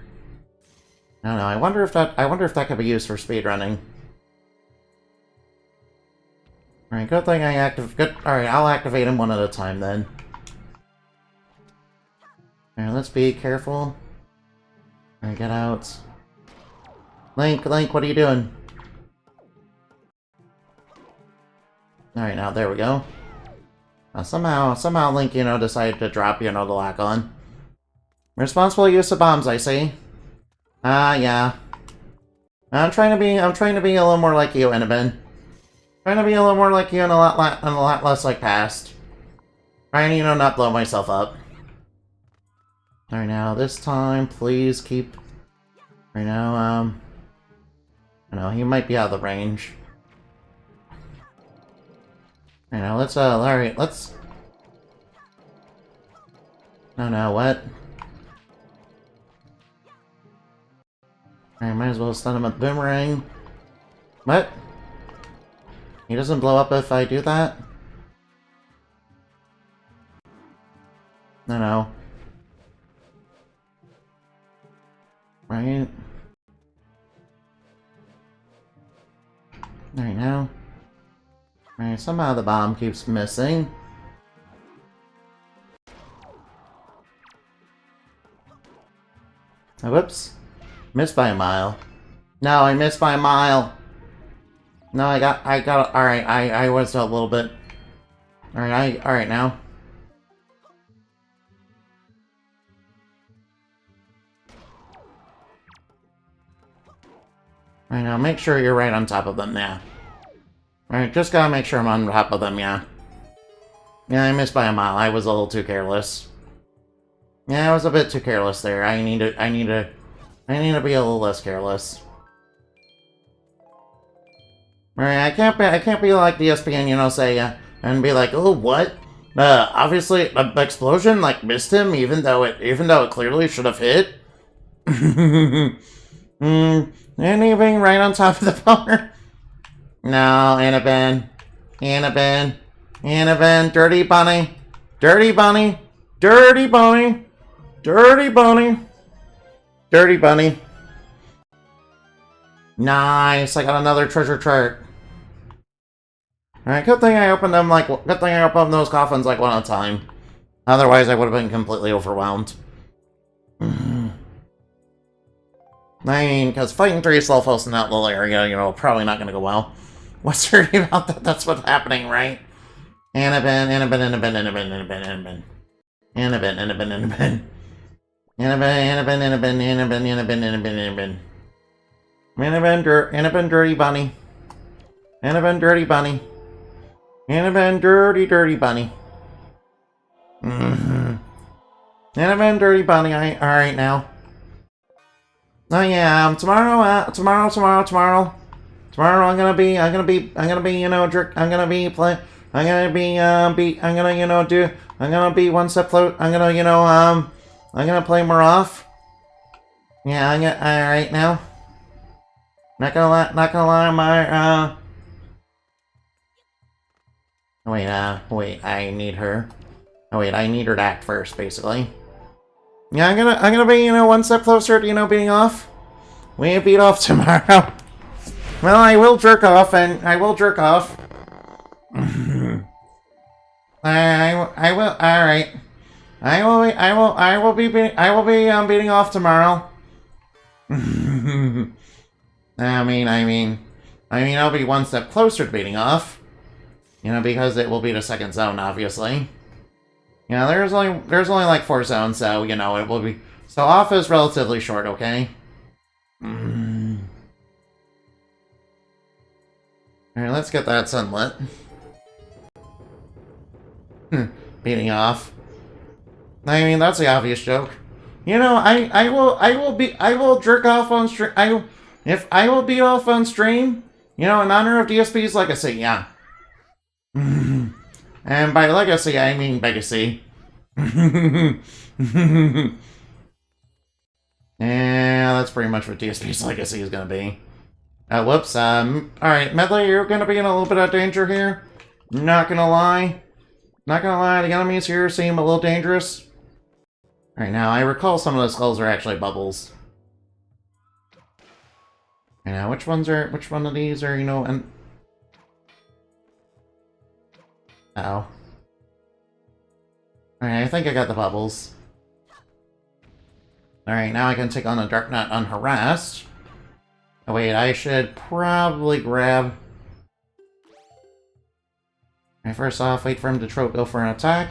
I don't know, I wonder if that could be used for speedrunning. Alright, good thing I alright, I'll activate him one at a time then. Alright, let's be careful. Alright, get out. Link, what are you doing? Alright, now there we go. Somehow Link, decided to drop, the lock on. Responsible use of bombs, I see. Yeah. I'm trying to be a little more like you, Inabin. Trying to be a little more like you and a lot less like past. Trying to, not blow myself up. Alright, now, this time, please keep... Right now, I know, he might be out of the range. Right now, alright, let's... No, what? Alright, might as well stun him with boomerang. What? He doesn't blow up if I do that? No. Right? Alright, now. Alright, somehow the bomb keeps missing. Oh, whoops. Missed by a mile. No, I missed by a mile. No, I got, alright, I was a little bit. Alright, now. Right now, make sure you're right on top of them, yeah. Alright, just gotta make sure I'm on top of them, yeah. Yeah, I missed by a mile. I was a little too careless. Yeah, I was a bit too careless there. I need to be a little less careless. Alright, I can't be like the ESPN, say, and be like, oh, what? Obviously, an explosion, missed him, even though it clearly should have hit? Anything right on top of the bar? No, Annabelle, dirty bunny, dirty bunny, dirty bunny, dirty bunny, dirty bunny. Nice, I got another treasure chart. Alright, good thing I opened those coffins one at a time. Otherwise, I would have been completely overwhelmed. I mean, because fighting 3 self-hosts in that little area, probably not going to go well. What's dirty about that? That's what's happening, right? Annabelle. Annabelle, dirty bunny. Annabelle, dirty bunny. Annabelle, dirty bunny. Annabelle, dirty bunny. Alright now. Oh yeah, tomorrow, I'm gonna be, one step float, I'm gonna play more off. Yeah, alright now. Not gonna lie, wait, I need her. Oh wait, I need her to act first, basically. Yeah, I'm gonna be, one step closer to, being off. We beat off tomorrow. Well, I will jerk off, and I will jerk off. I will, alright. I will be beating off tomorrow. I'll be one step closer to beating off. You know, because it will be the second zone, obviously. You know, there's only like 4 zones, so, you know, it will be... So off is relatively short, okay? Alright, let's get that sunlit. Beating off. I mean, that's the obvious joke. You know, I will jerk off on stream. If I will beat off on stream, you know, in honor of DSP's legacy, yeah. And by legacy, I mean legacy. Yeah, that's pretty much what DSP's legacy is gonna be. Whoops, alright, Medley, you're gonna be in a little bit of danger here. Not gonna lie. Not gonna lie, the enemies here seem a little dangerous. Alright, now, I recall some of the skulls are actually bubbles. And now, which one of these are, you know, and... Uh-oh. Alright, I think I got the bubbles. Alright, now I can take on a Dark Knight unharassed. Oh wait, I should probably grab... Alright, first off, wait for him to go for an attack.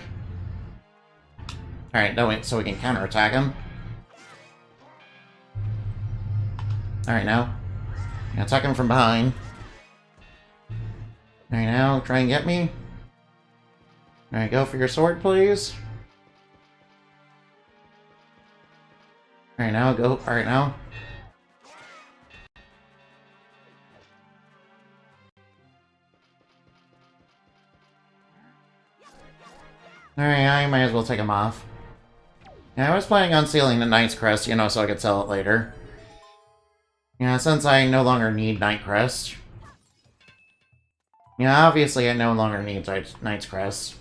Alright, no wait, so we can counterattack him. Alright, now. Attack him from behind. Alright, now, try and get me. Alright, go for your sword, please. Alright, now, go. Alright, now. Alright, I might as well take him off. Yeah, I was planning on sealing the Knight's Crest, you know, so I could sell it later. Yeah, since I no longer need Knight Crest. Yeah, obviously I no longer need Knight's Crest.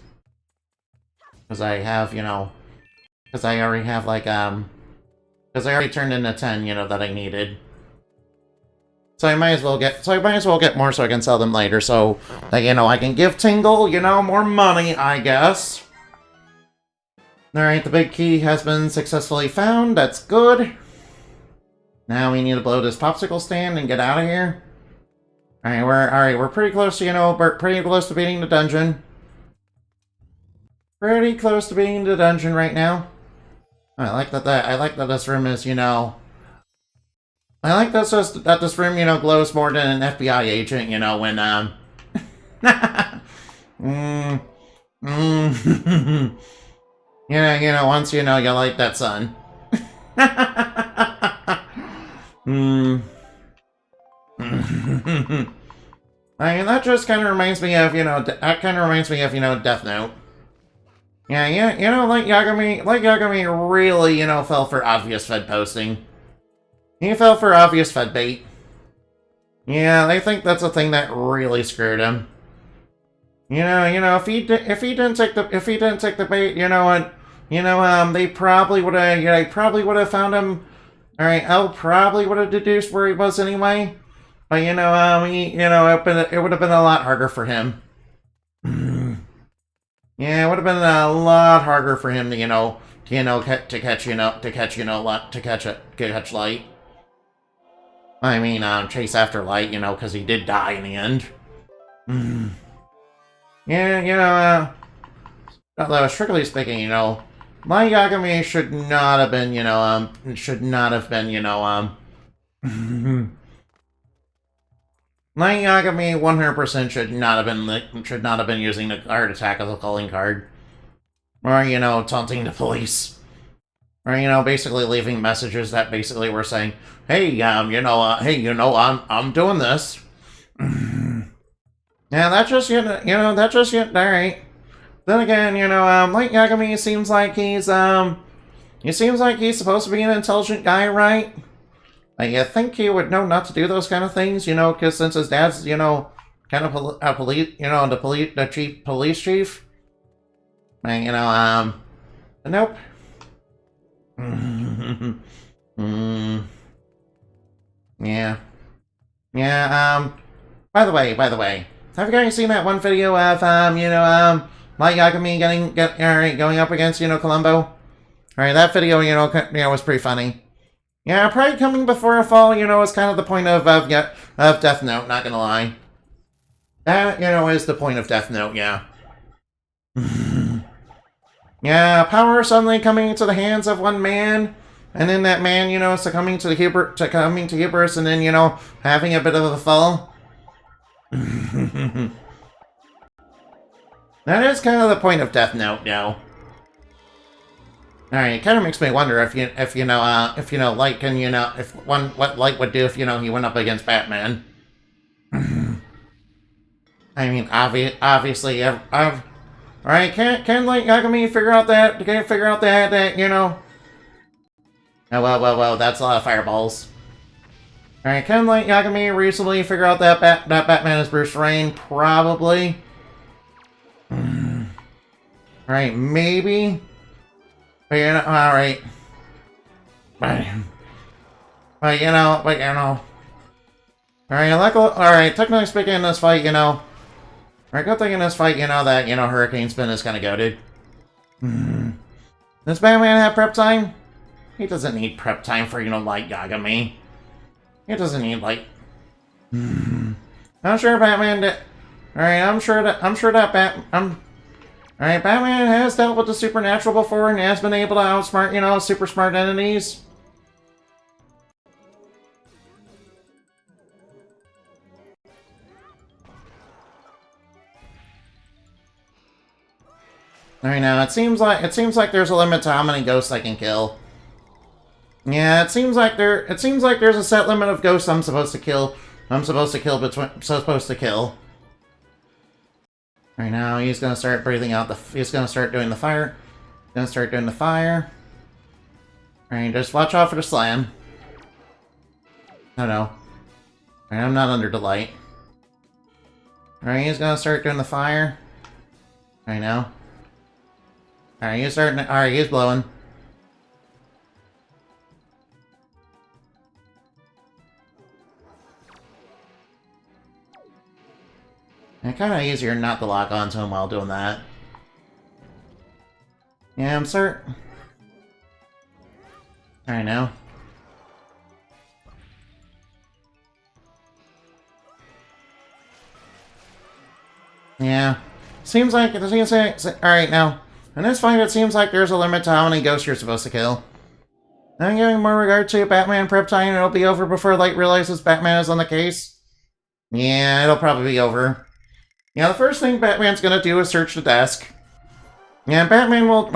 Because I have, you know... Because I already have, like, because I already turned in the 10, you know, that I needed. So I might as well get more so I can sell them later, so that, you know, I can give Tingle, you know, more money, I guess. Alright, the big key has been successfully found, that's good. Now we need to blow this popsicle stand and get out of here. Alright, we're pretty close to, you know, pretty close to beating the dungeon. Pretty close to beating the dungeon right now. I like that this room is, you know... I like that this room, you know, glows more than an FBI agent, you know, when, you know, once you know you light that sun. I mean, that just kind of reminds me of, you know, Death Note. Yeah, you know, Light Yagami really, you know, fell for obvious Fed posting. He fell for obvious Fed bait. Yeah, I think that's a thing that really screwed him. You know, if he didn't take the bait, you know what? You know, they probably would have found him. All right, L probably would have deduced where he was anyway. But you know, it would have been a lot harder for him. Yeah, it would have been a lot harder for him to catch Light. I mean, chase after Light, you know, because he did die in the end. Yeah, you know, although strictly speaking, you know, Light Yagami should not have been, Light Yagami 100% should not have been using the card attack as a calling card. Or, you know, taunting the police. Or, you know, basically leaving messages that basically were saying, hey, I'm doing this. Yeah, that's just, alright. Then again, you know, Light Yagami seems like he's supposed to be an intelligent guy, right? You think he would know not to do those kind of things, you know, because since his dad's, you know, kind of the chief police chief. And, you know, nope. Yeah. Yeah, by the way, have you guys seen that one video of, Light Yagami going up against, you know, Columbo? Alright, that video, you know, was pretty funny. Yeah, pride coming before a fall, you know, is kind of the point of Death Note, not gonna lie. That, you know, is the point of Death Note, yeah. Yeah, power suddenly coming into the hands of one man, and then that man, you know, succumbing to hubris, and then, you know, having a bit of a fall. That is kind of the point of Death Note, yo. Alright, it kind of makes me wonder if Light can, you know, what Light would do if, you know, he went up against Batman. I mean, obviously, alright, can Light Yagami figure out that, you know... Oh, well, that's a lot of fireballs. Alright, can Light Yagami reasonably figure out that Batman is Bruce Wayne? Probably. Alright, maybe... But, you know, alright. But, you know... Alright, technically speaking in this fight, you know... Alright, good thing in this fight, you know, that, you know, Hurricane Spin is kind of goated. Does Batman have prep time? He doesn't need prep time for, you know, Light Yagami. He doesn't need, like... I'm sure Batman did... Alright, Alright, Batman has dealt with the supernatural before and has been able to outsmart, you know, super smart enemies. Alright, now it seems like there's a limit to how many ghosts I can kill. Yeah, it seems like there's a set limit of ghosts I'm supposed to kill. Right now, he's gonna start breathing out he's gonna start doing the fire. Alright, just watch out for the slam. Oh no. Alright, I'm not under the light. Alright, he's gonna start doing the fire. Right now. Alright, he's blowing. It's kind of easier not to lock onto him while doing that. Yeah, I'm certain. Alright, now. Yeah. Seems like... Alright, now. In this fight, it seems like there's a limit to how many ghosts you're supposed to kill. I'm giving more regard to Batman prep time, it'll be over before Light realizes Batman is on the case. Yeah, it'll probably be over. Yeah, the first thing Batman's gonna do is search the desk. Yeah, Batman's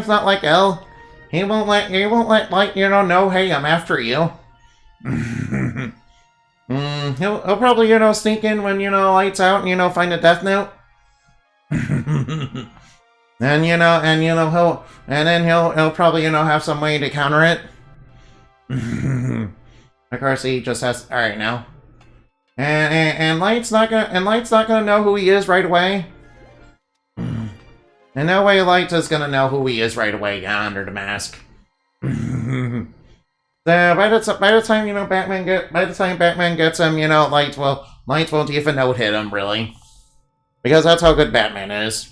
not like L. He won't let Light, you know, hey, I'm after you. He'll probably, you know, sneak in when, you know, Light's out and, you know, find a Death Note. And he'll probably, you know, have some way to counter it. Of course, he just has. All right, now, and Light's not gonna know who he is right away. And no way Light is gonna know who he is right away under the mask. So by the time you know Batman gets him, you know, Light won't even note hit him really, because that's how good Batman is.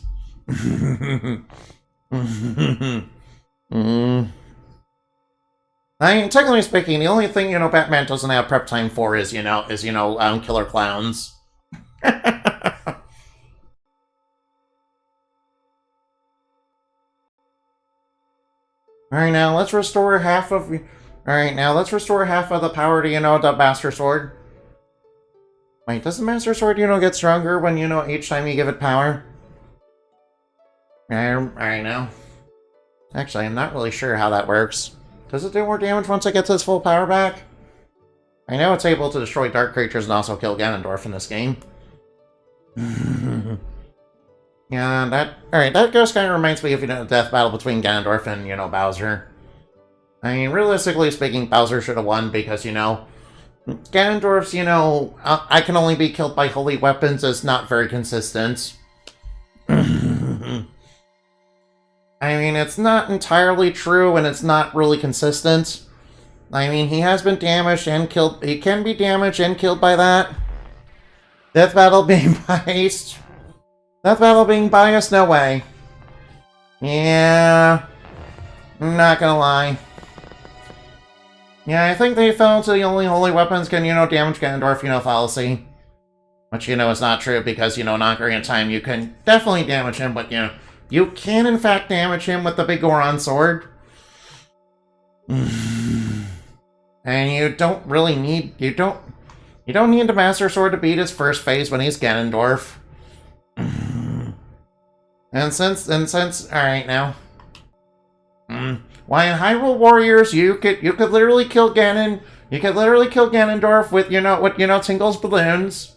I mean, technically speaking, the only thing, you know, Batman doesn't have prep time for is, killer clowns. Alright, now let's restore half of the power to, you know, the Master Sword. Wait, does the Master Sword, you know, get stronger when, you know, each time you give it power? Alright, now. Actually, I'm not really sure how that works. Does it do more damage once it gets its full power back? I know it's able to destroy dark creatures and also kill Ganondorf in this game. Yeah, that ghost kind of reminds me of, you know, the death battle between Ganondorf and, you know, Bowser. I mean, realistically speaking, Bowser should have won because, you know, Ganondorf's, you know, I can only be killed by holy weapons is not very consistent. I mean, it's not entirely true, and it's not really consistent. I mean, he has been damaged and killed. He can be damaged and killed by that. Death battle being biased. Death battle being biased? No way. Yeah. I'm not gonna lie. Yeah, I think they felt the only holy weapons can, damage Ganondorf, fallacy. Which, is not true because, in Ocarina of Time you can definitely damage him, but, you can in fact damage him with the big Goron sword. And you don't really need, you don't need the Master Sword to beat his first phase when he's Ganondorf. And since, alright now. Why in Hyrule Warriors you could literally kill Ganon, you could literally kill Ganondorf with, Tingle's balloons.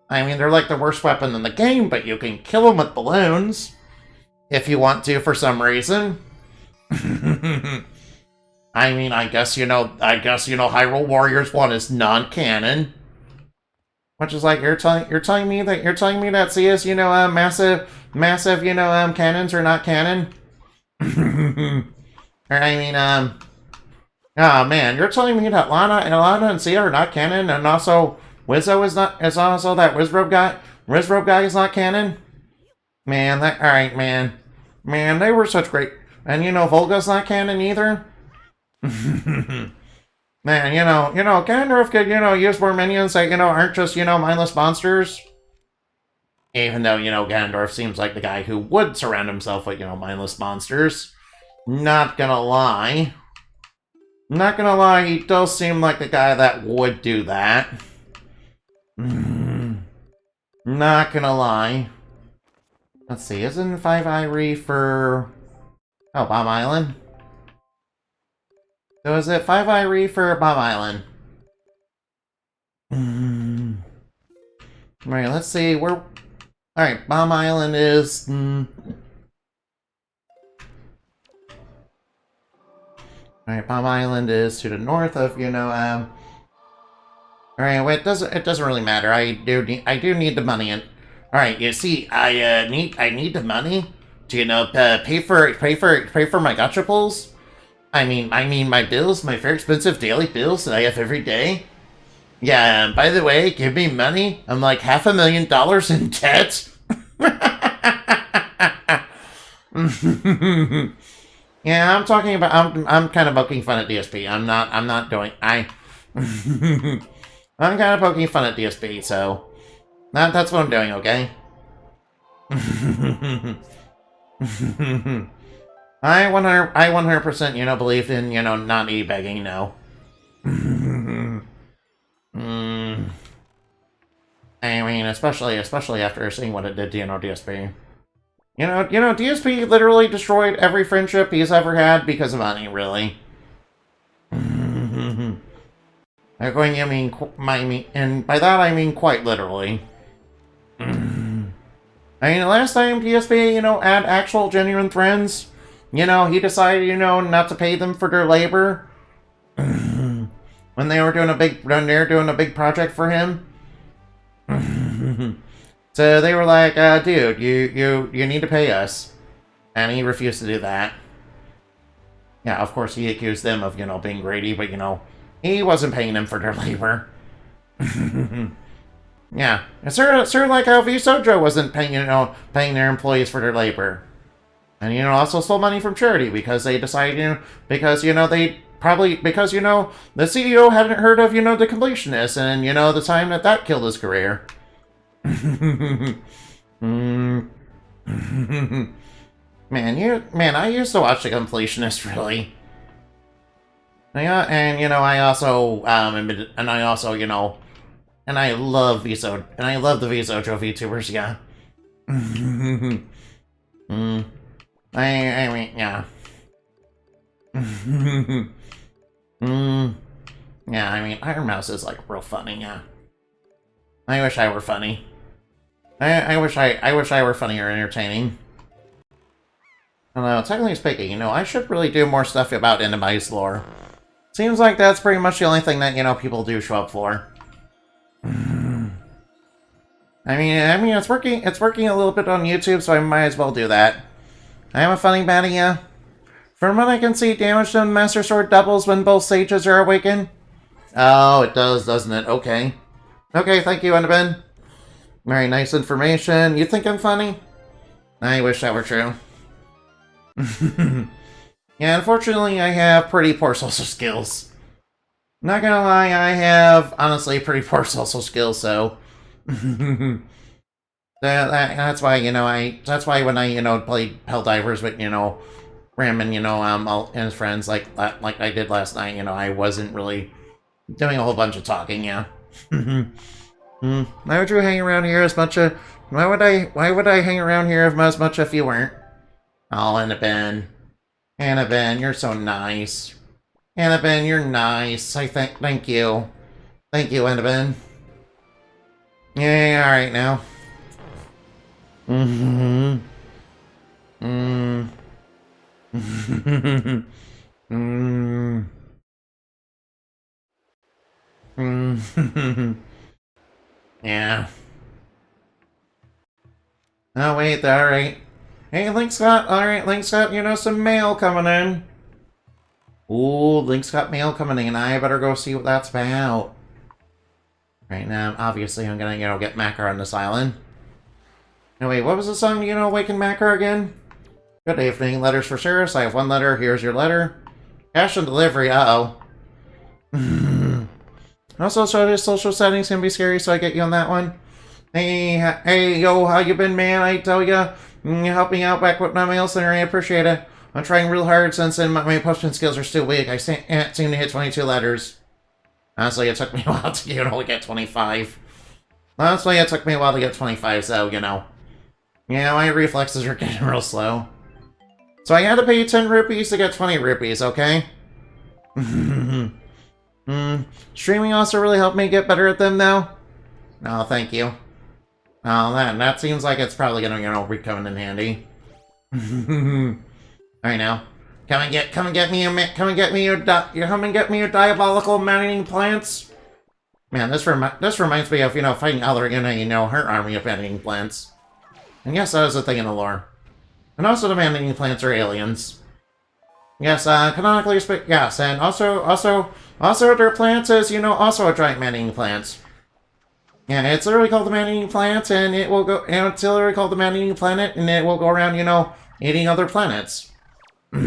I mean, they're like the worst weapon in the game, but you can kill them with balloons. If you want to, for some reason. I mean, I guess, Hyrule Warriors 1 is non-canon. Which is like, you're telling me that CS, massive, cannons are not canon? Or, I mean, oh man, you're telling me that Lana and Cia are not canon, and also Wizzo is also that Wizrobe guy is not canon? Man, alright, man. Man, they were such great, and Volga's not canon either? Man, Ganondorf could, use more minions that, aren't just, mindless monsters. Even though, Ganondorf seems like the guy who would surround himself with, mindless monsters. Not gonna lie. Not gonna lie, he does seem like the guy that would do that. Not gonna lie. Let's see, isn't Five Irie for... Oh, Bomb Island? So is it Five Irie for Bomb Island? Alright, let's see, where... Alright, Bomb Island is... Alright, Bomb Island is to the north of, Alright, well, it doesn't really matter. I do need the money. And alright, you see, I need the money to, pay for my gacha pulls. I mean my bills, my very expensive daily bills that I have every day. Yeah, by the way, give me money. I'm like $500,000 in debt. Yeah, I'm talking about, I'm kind of poking fun at DSP. I'm not doing, I'm kind of poking fun at DSP, so that's what I'm doing, okay? I 100%, believe in, not e-begging, no. I mean, especially after seeing what it did to, DSP. DSP literally destroyed every friendship he's ever had because of money, really. And by that I mean quite literally. I mean, the last time DSP, had actual genuine friends, he decided, not to pay them for their labor. When they were doing a big project for him. So they were like, dude, you need to pay us. And he refused to do that. Yeah, of course he accused them of, being greedy, but, he wasn't paying them for their labor. Yeah. It's sort of like how VSojo wasn't paying their employees for their labor. And, also stole money from charity because they decided, the CEO hadn't heard of, the completionist and, the time that killed his career. Man, I used to watch The Completionist, really. And, I also, and I love VSojo, and I love the VSojo VTubers, yeah. I mean, yeah. Yeah, I mean, Iron Mouse is, like, real funny, yeah. I wish I were funny. I wish I were funny or entertaining. Although, technically speaking, I should really do more stuff about Enemi's lore. Seems like that's pretty much the only thing that, people do show up for. I mean, it's working a little bit on YouTube, so I might as well do that. I am a funny baddie, yeah. From what I can see, damage to the Master Sword doubles when both sages are awakened. Oh, it does, doesn't it? Okay. Okay, thank you, Enderman. Very nice information. You think I'm funny? I wish that were true. Yeah, unfortunately, I have pretty poor social skills. Not gonna lie, I have, honestly, pretty poor social skills, so... that's why, that's why when I, played Helldivers with, Ram and, and his friends, like I did last night, I wasn't really doing a whole bunch of talking, yeah. Why would you hang around here as much of... why would I hang around here as much if you weren't? Oh, Annabelle. Annabelle, you're so nice. Annabelle, you're nice. Thank you. Thank you, Annabelle. Yeah, alright now. Yeah. Oh, wait, alright. Hey, Link's got, alright, Link's got, some mail coming in. Ooh, Link's got mail coming in. I better go see what that's about. Right now, obviously, I'm gonna, get Makar on this island. No, wait, what was the song, Awaken Makar again? Good evening, letters for Cirrus. I have one letter. Here's your letter. Cash and delivery, uh-oh. Also, social settings can be scary, so I get you on that one. Hey, yo, how you been, man? I tell ya, you helped me out back with my mail center. I appreciate it. I'm trying real hard since then my posting skills are still weak. I can't seem to hit 22 letters. Honestly, it took me a while to get 25. Honestly, it took me a while to get 25, so, Yeah, my reflexes are getting real slow. So I had to pay 10 rupees to get 20 rupees, okay? Streaming also really helped me get better at them, though. Oh, thank you. Oh, that seems like it's probably gonna, be coming in handy. Alright now. Come and get me your diabolical man-eating plants. Man, this reminds me of, fighting Allergan and, her army of man-eating plants. And yes, that is a thing in the lore. And also the man-eating plants are aliens. Yes, canonically speaking, yes, and also their plants is, also a giant man-eating plants. Yeah, it's literally called the man-eating plant, and it's literally called the man-eating planet, and it will go around, eating other planets. Yeah,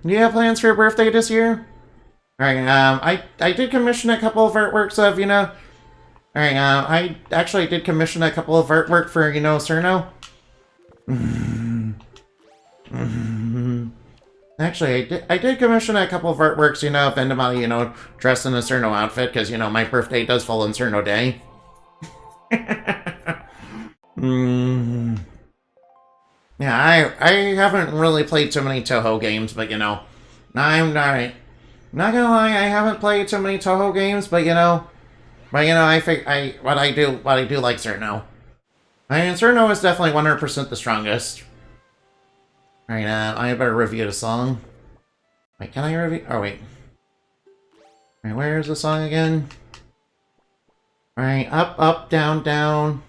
do you have plans for your birthday this year? Alright, I did commission a couple of artworks of, Alright, I actually did commission a couple of artwork for, Cerno. Actually, I did commission a couple of artworks, of Endemali, dressed in a Cerno outfit, because, my birthday does fall on Cerno Day. Yeah, I haven't really played too many Toho games, but, I'm not gonna lie, I haven't played too many Toho games, but, what I do like Cerno. I mean, Cerno is definitely 100% the strongest. Alright, I better review the song. Wait, can I review? Oh, wait. Alright, where is the song again? Alright, up, up, down, down.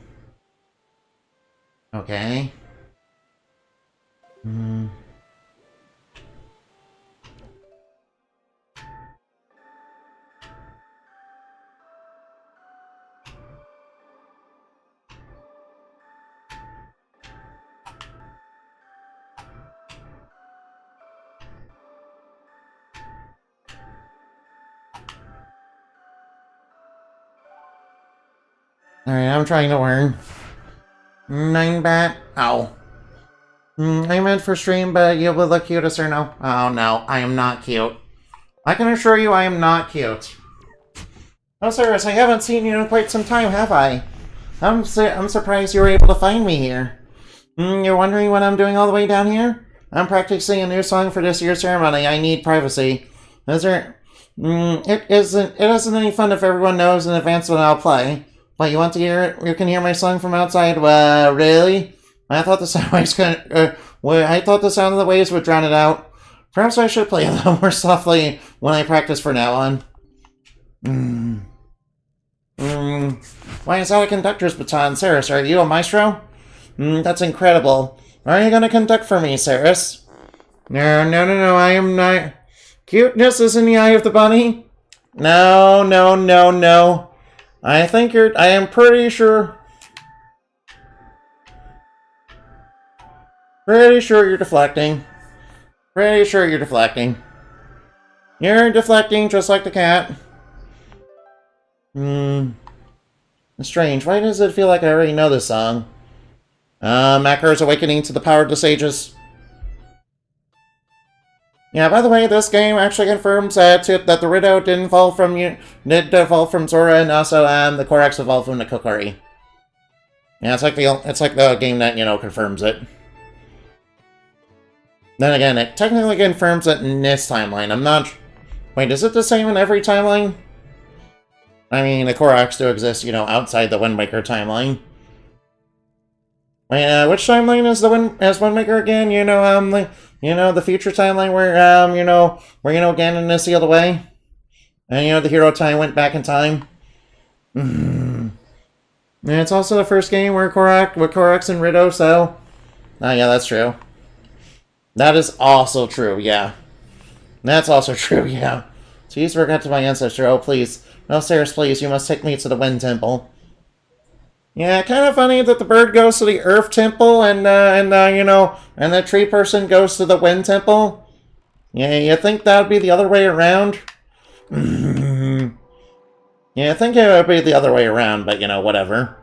Okay. Alright, I'm trying to learn. 9-bat. Ow. I meant for stream, but you will look cute as her now. Oh no, I am not cute. I can assure you I am not cute. Oh, Cyrus, I haven't seen you in quite some time, have I? I'm surprised you were able to find me here. You're wondering what I'm doing all the way down here? I'm practicing a new song for this year's ceremony. I need privacy. It isn't any fun if everyone knows in advance when I'll play. But you want to hear it? You can hear my song from outside. Really? I thought the sound of the waves would drown it out. Perhaps I should play a little more softly when I practice from now on. Why is that a conductor's baton, Cyrus? Are you a maestro? That's incredible. Are you gonna conduct for me, Cyrus? No, I am not. Cuteness is in the eye of the bunny? No. I am pretty sure. Pretty sure you're deflecting. Pretty sure you're deflecting. You're deflecting just like the cat. It's strange. Why does it feel like I already know this song? Makar's Awakening to the Power of the Sages. Yeah, by the way, this game actually confirms that the Rido didn't fall from Zora, and also the Korax evolved from the Kokori. Yeah, it's like the game that confirms it. Then again, it technically confirms it in this timeline. I'm not. Wait, is it the same in every timeline? I mean, the Korax do exist, outside the Wind Waker timeline. Wait, which timeline is Wind Waker again? The future timeline where Ganon is sealed away, and the hero time went back in time. And it's also the first game where Korax and Rido so. Oh yeah, that's true. That is also true. Yeah, that's also true. Yeah. Please forget to my ancestor. Oh please, no stairs, please. You must take me to the Wind Temple. Yeah, kind of funny that the bird goes to the Earth Temple and the tree person goes to the Wind Temple. Yeah, you think that would be the other way around? Yeah, I think it would be the other way around, but whatever.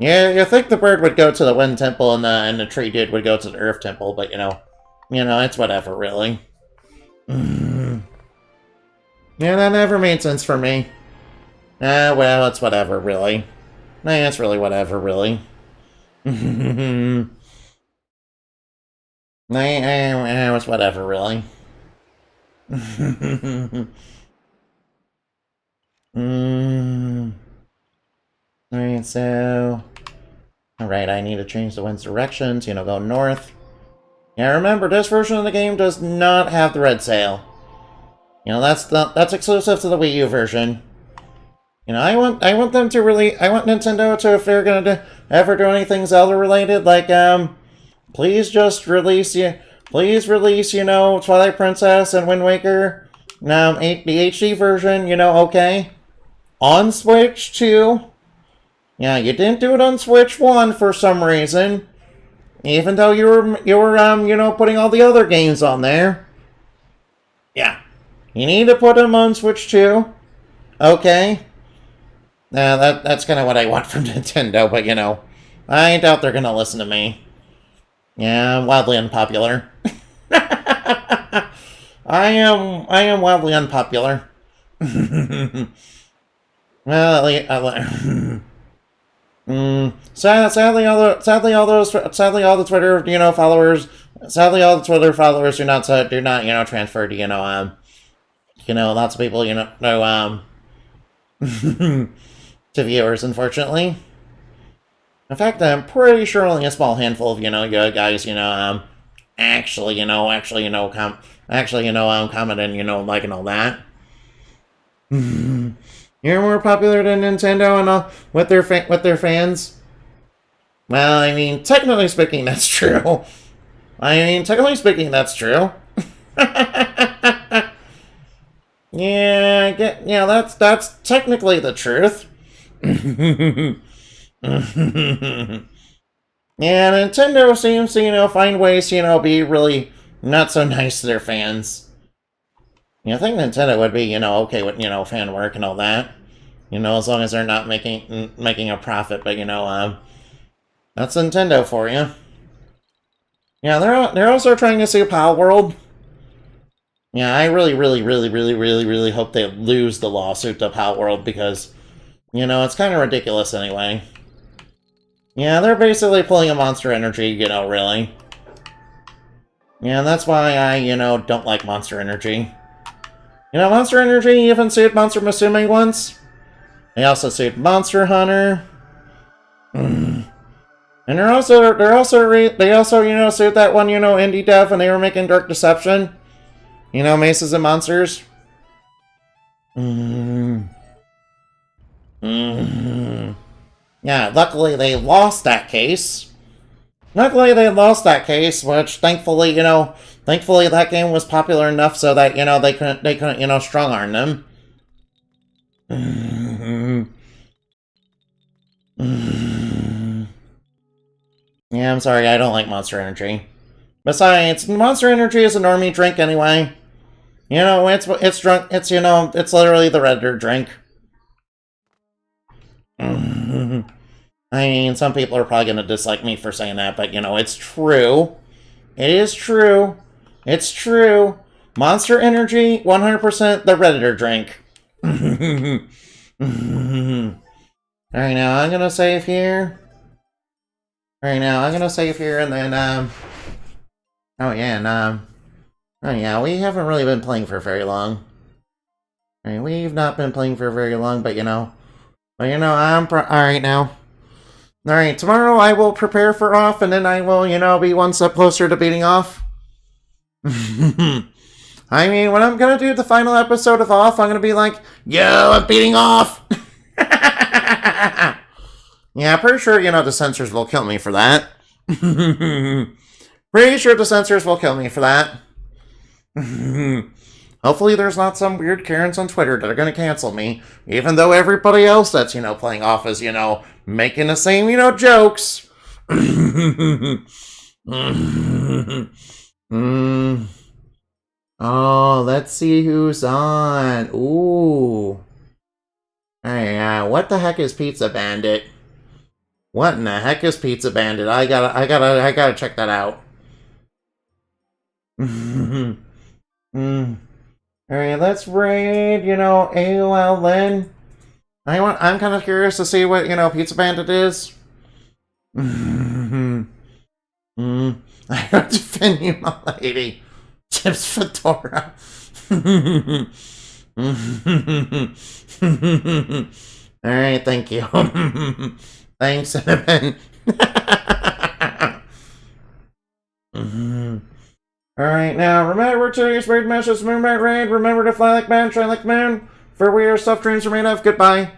Yeah, you think the bird would go to the Wind Temple and the tree dude would go to the Earth Temple, but it's whatever, really. Yeah, that never made sense for me. Well, it's whatever, really. It's really whatever, really. It's whatever, really. Alright, so... Alright, I need to change the wind's directions, go north. Yeah, remember, this version of the game does not have the red sail. That's exclusive to the Wii U version. I want Nintendo to, if they're gonna ever do anything Zelda related, like, please release, Twilight Princess and Wind Waker, the HD version, okay, on Switch 2. Yeah, you didn't do it on Switch 1 for some reason, even though you were putting all the other games on there. Yeah, you need to put them on Switch 2, okay. That's kind of what I want from Nintendo, but I doubt they're gonna listen to me. Yeah, I'm wildly unpopular. I am wildly unpopular. Well, sadly, all the Twitter followers, do not transfer to lots of people to viewers, unfortunately. In fact, I'm pretty sure only a small handful of, guys, actually, commenting, liking all that. You're more popular than Nintendo and all with their fans. Well, I mean, technically speaking, that's true. Yeah, that's technically the truth. Yeah, Nintendo seems to, find ways to, be really not so nice to their fans. I think Nintendo would be, okay with, fan work and all that. As long as they're not making a profit, but, that's Nintendo for you. Yeah, they're also trying to sue Pal World. Yeah, I really hope they lose the lawsuit to Pal World because, it's kind of ridiculous anyway. Yeah, they're basically pulling a Monster Energy, really. Yeah, that's why I, don't like Monster Energy. Monster Energy even sued Monster Musume once. They also sued Monster Hunter. And they also, sued that one, indie dev when they were making Dark Deception. Maces and Monsters. Yeah, luckily they lost that case. Which thankfully, that game was popular enough so that, they couldn't, strong arm them. Yeah, I'm sorry, I don't like Monster Energy. Besides, Monster Energy is a normie drink anyway. You know, it's drunk. It's it's literally the Redditor drink. I mean, some people are probably gonna dislike me for saying that, but it's true. It is true. It's true. Monster Energy, 100% the Redditor drink. Alright, now I'm gonna save here. Alright, now I'm gonna save here and then, oh yeah, and, oh yeah, we haven't really been playing for very long. Alright, we've not been playing for very long, but I'm alright now. Alright, tomorrow I will prepare for off, and then I will, be one step closer to beating off. I mean, when I'm gonna do the final episode of off, I'm gonna be like, yo, I'm beating off! Yeah, pretty sure, the censors will kill me for that. Pretty sure the censors will kill me for that. Hopefully there's not some weird Karens on Twitter that are going to cancel me, even though everybody else that's, playing off is, making the same, jokes. Oh, let's see who's on. Ooh. Hey, what the heck is Pizza Bandit? What in the heck is Pizza Bandit? I gotta check that out. Alright, let's raid, AOL then. I'm kind of curious to see what, Pizza Bandit is. I don't defend you, my lady. Chips Fedora. Alright, thank you. Thanks, Cinnamon. Alright, now remember to use weird meshes, Moonlight Raid. Remember to fly like man, shine like moon. For we are stuff dreams are made of. Goodbye.